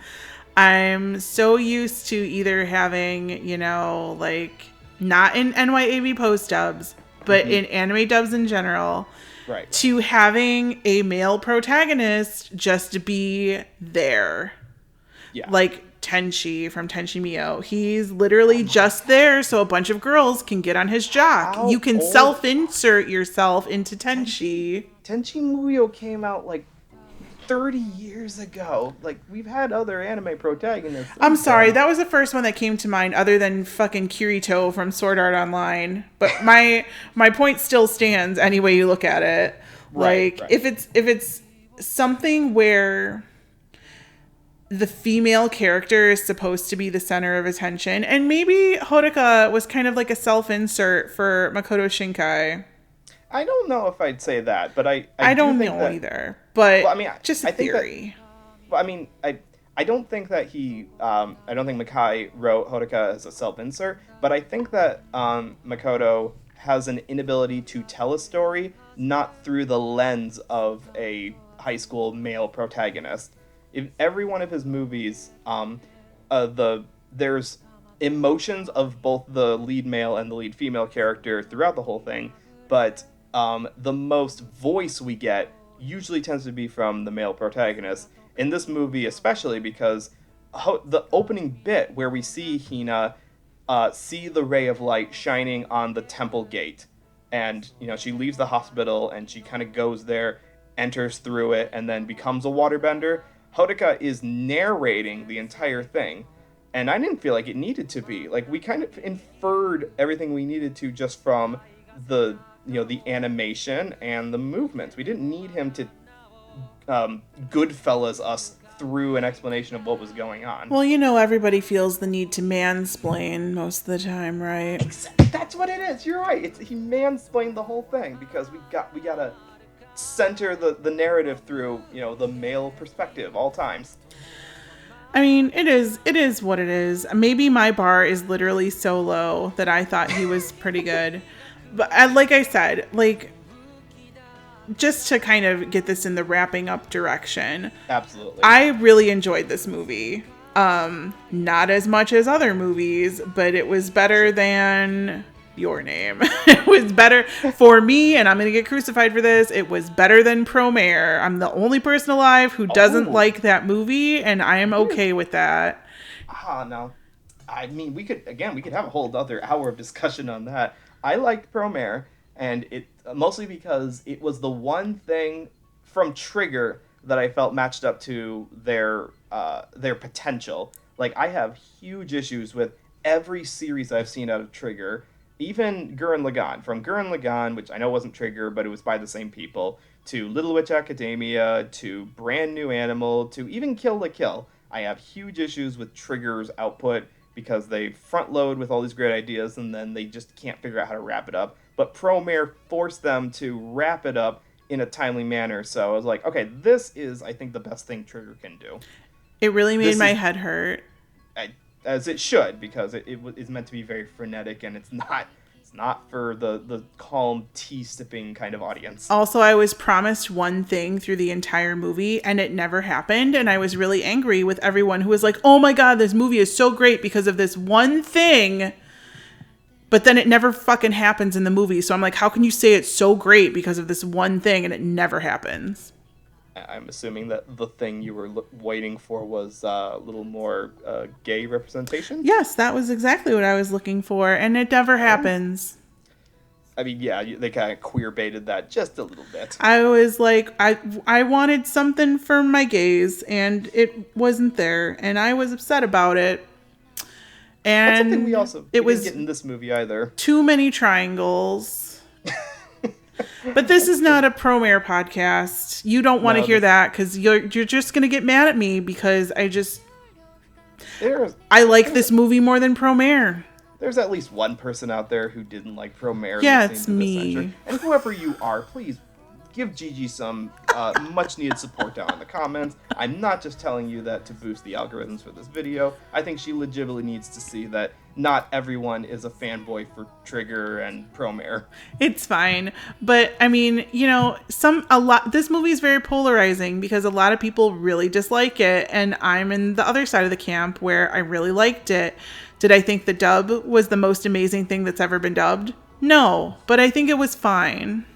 I'm so used to either having, like, not in NYAV post dubs, but in anime dubs in general, right, to having a male protagonist just be there. Yeah. Like Tenchi from Tenchi Mio. He's literally just there so a bunch of girls can get on his jock. You can self-insert yourself into Tenchi. Tenchi Muyo came out, like, 30 years ago. Like, we've had other anime protagonists. I'm sorry, that was the first one that came to mind, other than fucking Kirito from Sword Art Online. But my point still stands any way you look at it. Like, right. If it's something where the female character is supposed to be the center of attention, and maybe Hodoka was kind of like a self-insert for Makoto Shinkai. I don't know if I'd say that, but I don't think know that, either. But well, I mean, just a theory. I don't think that he. I don't think Makai wrote Hodoka as a self-insert, but I think that Makoto has an inability to tell a story not through the lens of a high school male protagonist. In every one of his movies, there's emotions of both the lead male and the lead female character throughout the whole thing, but the most voice we get usually tends to be from the male protagonist. In this movie especially, because the opening bit where we see Hina see the ray of light shining on the temple gate, and she leaves the hospital and she kind of goes there, enters through it, and then becomes a waterbender. Hodoka is narrating the entire thing, and I didn't feel like it needed to be. Like, we kind of inferred everything we needed to just from the animation and the movements. We didn't need him to Goodfellas us through an explanation of what was going on. Well, everybody feels the need to mansplain most of the time, right? That's what it is. You're right. He mansplained the whole thing because we gotta center the narrative through the male perspective all times. I mean, it is what it is. Maybe my bar is literally so low that I thought he was pretty good. But like I said, like, just to kind of get this in the wrapping up direction. Absolutely. I really enjoyed this movie. Not as much as other movies, but it was better than Your Name. It was better for me, and I'm going to get crucified for this. It was better than Promare. I'm the only person alive who doesn't like that movie, and I am okay with that. No. I mean, we could have a whole other hour of discussion on that. I liked Promare, and it mostly because it was the one thing from Trigger that I felt matched up to their potential. Like, I have huge issues with every series I've seen out of Trigger, even Gurren Lagann. From Gurren Lagann, which I know wasn't Trigger, but it was by the same people, to Little Witch Academia, to Brand New Animal, to even Kill la Kill. I have huge issues with Trigger's output because they front load with all these great ideas and then they just can't figure out how to wrap it up. But Promare forced them to wrap it up in a timely manner. So I was like, okay, this is, I think, the best thing Trigger can do. It really made my head hurt. As it should, because it is meant to be very frenetic, and it's not for the calm, tea-sipping kind of audience. Also, I was promised one thing through the entire movie, and it never happened, and I was really angry with everyone who was like, oh my god, this movie is so great because of this one thing, but then it never fucking happens in the movie. So I'm like, how can you say it's so great because of this one thing, and it never happens? I'm assuming that the thing you were waiting for was a little more gay representation? Yes, that was exactly what I was looking for, and it never happens. I mean, yeah, they kind of queer baited that just a little bit. I was like, I wanted something for my gays, and it wasn't there, and I was upset about it. And that's something we didn't get in this movie either. Too many triangles. But this is not a Promare podcast. You don't want to hear that because you're just going to get mad at me because I like this movie more than Promare. There's at least one person out there who didn't like Promare. Yeah, it's me. And whoever you are, please give Gigi some much needed support down in the comments. I'm not just telling you that to boost the algorithms for this video. I think she legitimately needs to see that not everyone is a fanboy for Trigger and Promare. It's fine. But I mean, you know, this movie is very polarizing because a lot of people really dislike it, and I'm in the other side of the camp where I really liked it. Did I think the dub was the most amazing thing that's ever been dubbed? No, but I think it was fine.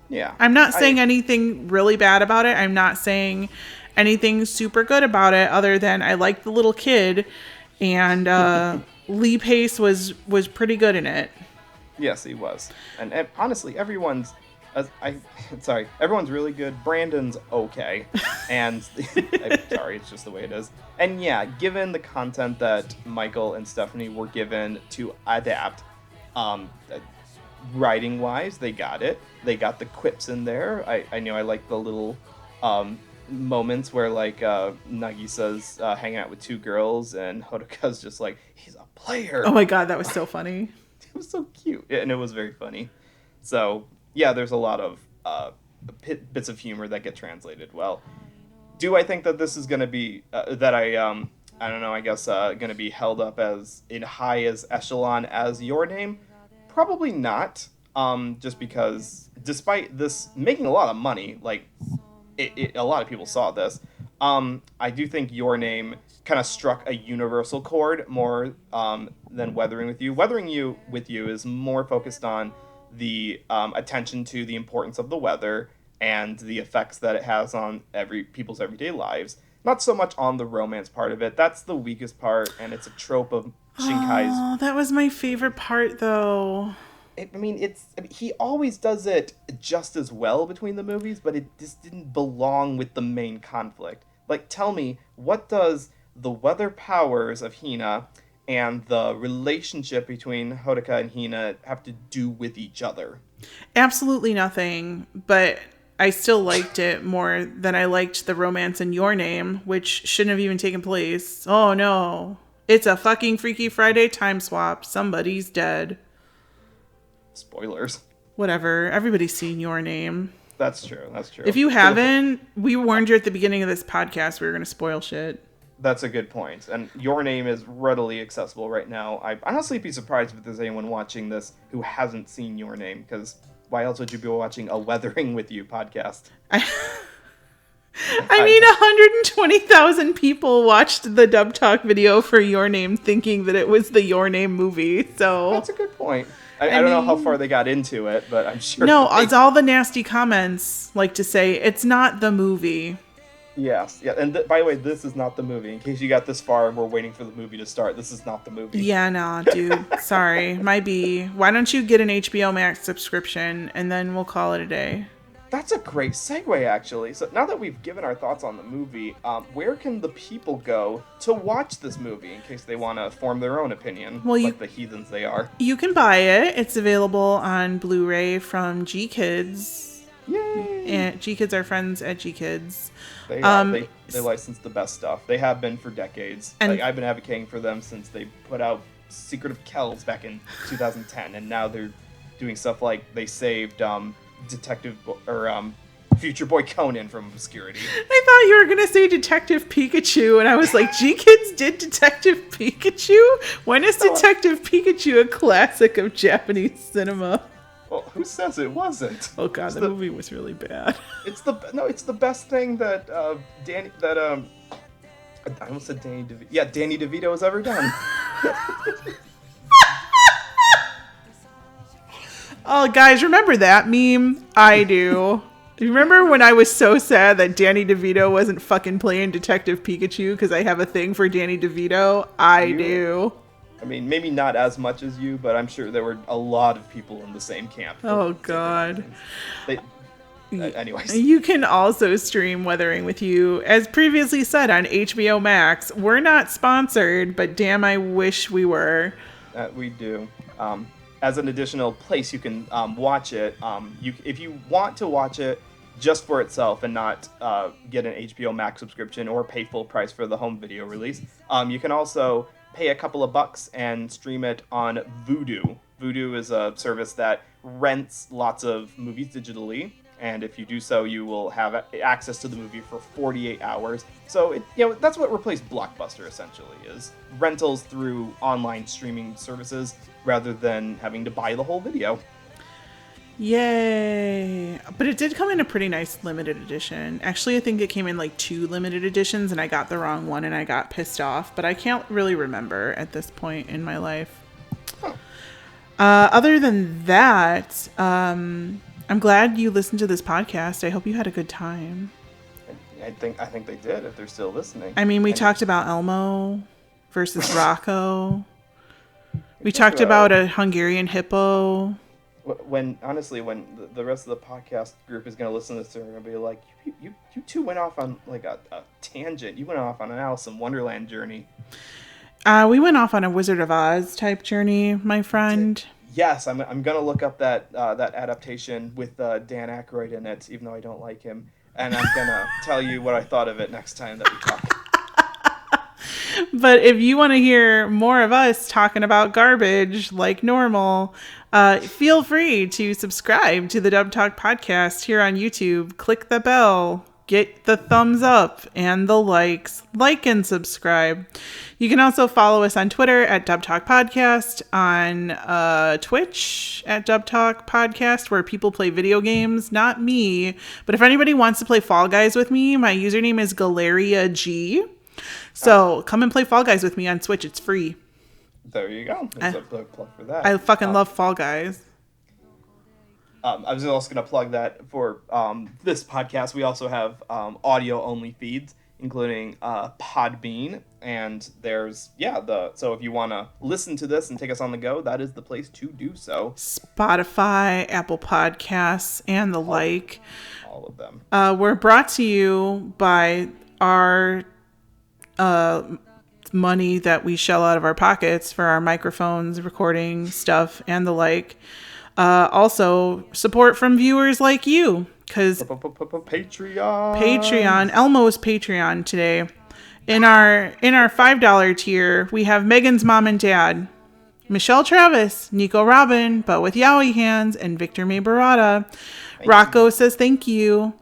Yeah. I'm not saying anything really bad about it. I'm not saying anything super good about it other than I liked the little kid, and Lee Pace was pretty good in it. Yes, he was. And honestly, everyone's really good. Brandon's okay. And I'm sorry, it's just the way it is. And yeah, given the content that Michael and Stephanie were given to adapt, writing wise, they got it. They got the quips in there. I know I like the little moments where like Nagisa's hanging out with two girls and Hodoka's just like, he's a player. Oh my god, that was so funny. It was so cute, and it was very funny. So yeah, there's a lot of bits of humor that get translated well. Do I think that this is going to be I don't know, I guess going to be held up as in high as echelon as Your Name? Probably not. Just because despite this making a lot of money, like a lot of people saw this. I do think Your Name kind of struck a universal chord more than Weathering With You. Weathering With You is more focused on the attention to the importance of the weather and the effects that it has on people's everyday lives. Not so much on the romance part of it. That's the weakest part, and it's a trope of Shinkai's. Oh, that was my favorite part, though. He always does it just as well between the movies, but it just didn't belong with the main conflict. Like, tell me, what does the weather powers of Hina and the relationship between Hodoka and Hina have to do with each other? Absolutely nothing, but I still liked it more than I liked the romance in Your Name, which shouldn't have even taken place. Oh no. It's a fucking Freaky Friday time swap. Somebody's dead. Spoilers. Whatever. Everybody's seen Your Name. That's true. If you haven't, we warned you at the beginning of this podcast we were going to spoil shit. That's a good point. And your name is readily accessible right now. I'd honestly be surprised if there's anyone watching this who hasn't seen Your Name, because why else would you be watching a Weathering with You podcast? I mean, 120,000 people watched the Dub Talk video for Your Name thinking that it was the Your Name movie, so... That's a good point. I don't know how far they got into it, but I'm sure... No, it's all the nasty comments like to say, it's not the movie. Yes, yeah, and by the way, this is not the movie. In case you got this far and we're waiting for the movie to start, this is not the movie. Yeah, no, dude. Sorry. Might be. Why don't you get an HBO Max subscription and then we'll call it a day? That's a great segue, actually. So now that we've given our thoughts on the movie, where can the people go to watch this movie in case they want to form their own opinion, like the heathens they are? You can buy it. It's available on Blu-ray from G Kids. Yay! And G Kids are friends at G Kids. They license the best stuff. They have been for decades. And I've been advocating for them since they put out Secret of Kells back in 2010, and now they're doing stuff like they saved Future Boy Conan from obscurity. I thought you were gonna say Detective Pikachu, and I was like, G Kids did Detective Pikachu? When is Detective Pikachu a classic of Japanese cinema? Well, who says it wasn't? Oh god, the movie was really bad. It's the best thing that I almost said Danny DeVito. Yeah, Danny DeVito has ever done. Oh, guys, remember that meme? I do. Remember when I was so sad that Danny DeVito wasn't fucking playing Detective Pikachu because I have a thing for Danny DeVito? I do. I mean, maybe not as much as you, but I'm sure there were a lot of people in the same camp. Oh, God. Anyways. You can also stream Weathering with You, as previously said, on HBO Max. We're not sponsored, but damn, I wish we were. We do. As an additional place you can watch it, if you want to watch it just for itself and not get an HBO Max subscription or pay full price for the home video release, you can also pay a couple of bucks and stream it on Vudu. Vudu is a service that rents lots of movies digitally, and if you do so, you will have access to the movie for 48 hours. So that's what replaced Blockbuster essentially is: rentals through online streaming services rather than having to buy the whole video. Yay! But it did come in a pretty nice limited edition. Actually, I think it came in like 2 limited editions, and I got the wrong one, and I got pissed off. But I can't really remember at this point in my life. Huh. Other than that, I'm glad you listened to this podcast. I hope you had a good time. I think they did, if they're still listening. I mean, we talked about Elmo versus Rocco. We talked about a Hungarian hippo. When the rest of the podcast group is going to listen to this, they're going to be like, you two went off on like a tangent. You went off on an Alice in Wonderland journey. We went off on a Wizard of Oz type journey, my friend. Yes, I'm going to look up that adaptation with Dan Aykroyd in it, even though I don't like him. And I'm going to tell you what I thought of it next time that we talk. But if you want to hear more of us talking about garbage like normal, feel free to subscribe to the Dub Talk podcast here on YouTube. Click the bell, get the thumbs up and the likes, like and subscribe. You can also follow us on Twitter at Dub Talk Podcast, on Twitch at Dub Talk Podcast, where people play video games, not me. But if anybody wants to play Fall Guys with me, my username is Galeria G. So come and play Fall Guys with me on Switch. It's free. There you go. There's a plug for that. I fucking love Fall Guys. I was also going to plug that for this podcast. We also have audio-only feeds, including Podbean. And there's, so if you want to listen to this and take us on the go, that is the place to do so. Spotify, Apple Podcasts, and the like. All of them. We're brought to you by our money that we shell out of our pockets for our microphones, recording stuff, and the like. Also, support from viewers like you, because Patreon, Elmo's Patreon today. In our $5 tier, we have Megan's mom and dad, Michelle Travis, Nico Robin, but with Yowie hands, and Victor May Barada. Rocco says thank you.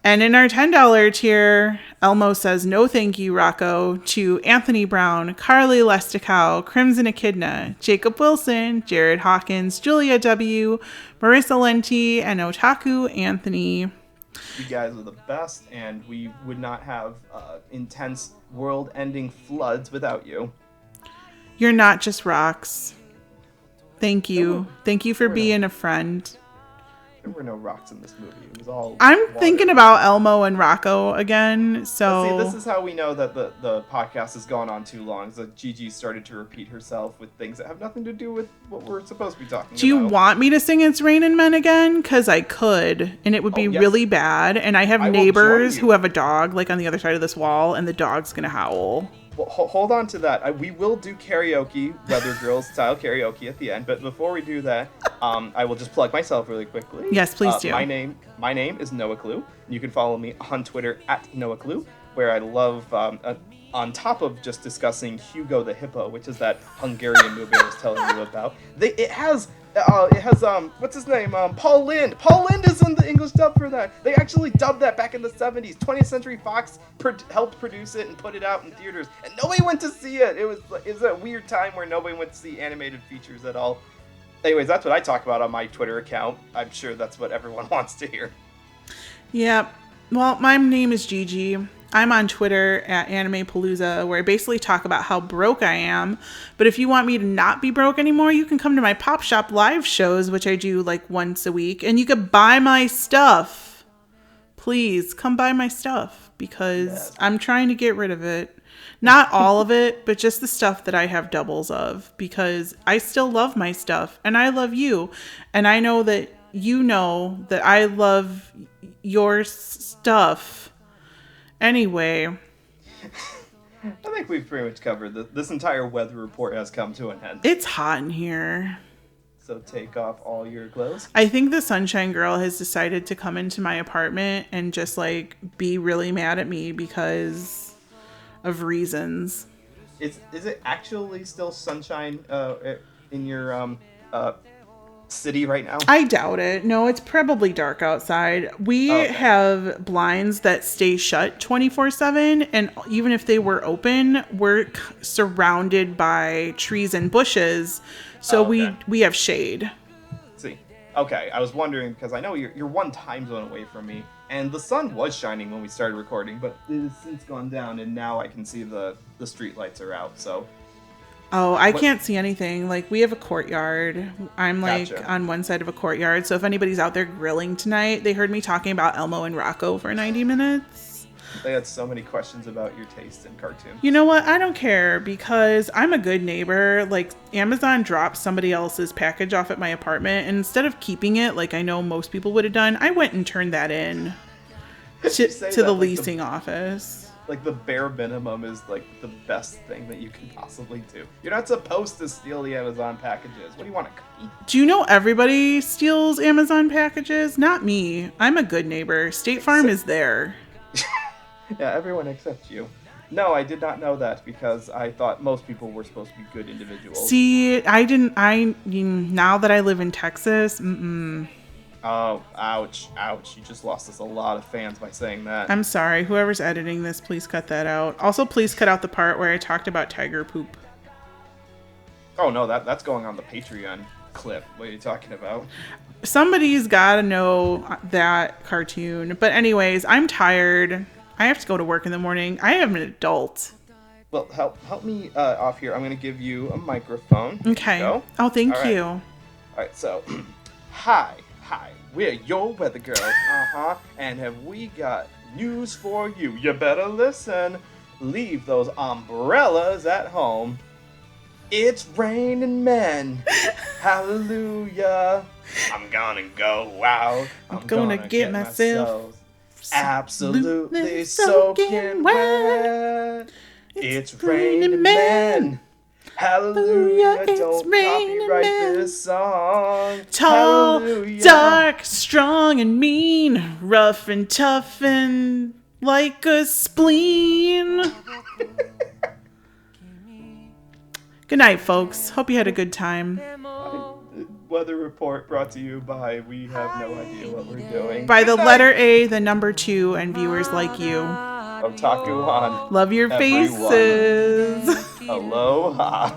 And in our $10 tier, Elmo says, no thank you, Rocco, to Anthony Brown, Carly Lesticow, Crimson Echidna, Jacob Wilson, Jared Hawkins, Julia W., Marissa Lenti, and Otaku Anthony. You guys are the best, and we would not have intense world-ending floods without you. You're not just rocks. Thank you. Thank you for being a friend. There were no rocks in this movie. It was all I'm water. thinking about Elmo and Rocco again, so... See, this is how we know that the podcast has gone on too long. So Gigi started to repeat herself with things that have nothing to do with what we're supposed to be talking about. Do you want me to sing It's Raining Men again? Because I could, and it would be really bad. And I have neighbors who have a dog, like, on the other side of this wall, and the dog's going to howl. Well, hold on to that. We will do karaoke, Weather Girls style karaoke at the end. But before we do that, I will just plug myself really quickly. Yes, please do. My name is Noah Clue. You can follow me on Twitter at Noah Clue, where I love, on top of just discussing Hugo the Hippo, which is that Hungarian movie I was telling you about. It has what's his name? Paul Lind. Paul Lind is in the English dub for that. They actually dubbed that back in the 70s. 20th Century Fox helped produce it and put it out in theaters, and nobody went to see it. It was a weird time where nobody went to see animated features at all. Anyways, that's what I talk about on my Twitter account. I'm sure that's what everyone wants to hear. Yeah. Well, my name is Gigi. I'm on Twitter at AnimePalooza, where I basically talk about how broke I am. But if you want me to not be broke anymore, you can come to my Pop Shop live shows, which I do like once a week, and you could buy my stuff. Please come buy my stuff, because I'm trying to get rid of it. Not all of it, but just the stuff that I have doubles of, because I still love my stuff, and I love you. And I know that you know that I love your stuff. Anyway. I think we've pretty much covered this. This entire weather report has come to an end. It's hot in here. So take off all your clothes. I think the Sunshine Girl has decided to come into my apartment and just like be really mad at me because of reasons. Is it actually still sunshine in your city right now? I doubt it. No, it's probably dark outside. We have blinds that stay shut 24/7, and even if they were open, we're surrounded by trees and bushes, so we have shade. See, okay, I was wondering because I know you're one time zone away from me, and the sun was shining when we started recording, but it has since gone down, and now I can see the street lights are out, so... Oh, I can't see anything. Like, we have a courtyard. I'm like on one side of a courtyard. So if anybody's out there grilling tonight, they heard me talking about Elmo and Rocco for 90 minutes. They had so many questions about your taste in cartoons. You know what? I don't care because I'm a good neighbor. Like, Amazon dropped somebody else's package off at my apartment. And instead of keeping it, like I know most people would have done, I went and turned that in to the leasing office. Like, the bare minimum is, like, the best thing that you can possibly do. You're not supposed to steal the Amazon packages. What do you want, a cookie? Do you know everybody steals Amazon packages? Not me. I'm a good neighbor. State Farm is there. Yeah, everyone except you. No, I did not know that because I thought most people were supposed to be good individuals. See, now that I live in Texas, Oh, ouch. You just lost us a lot of fans by saying that. I'm sorry. Whoever's editing this, please cut that out. Also, please cut out the part where I talked about tiger poop. Oh, no, that's going on the Patreon clip. What are you talking about? Somebody's got to know that cartoon. But anyways, I'm tired. I have to go to work in the morning. I am an adult. Well, help me off here. I'm going to give you a microphone. Okay. Oh, thank you. All right, so, Hi, we're your weather girls, and have we got news for you. You better listen. Leave those umbrellas at home. It's raining men. Hallelujah. I'm gonna go out. I'm gonna get myself absolutely soaking wet. It's raining men. Hallelujah, don't copyright this song. Tall, Hallelujah. dark, strong and mean, rough and tough and like a spleen. Good night, folks. Hope you had a good time. weather report brought to you by we have no idea what we're doing. By the letter A, the number 2, and viewers like you. Otaku-han. Love your Everyone. faces. Aloha.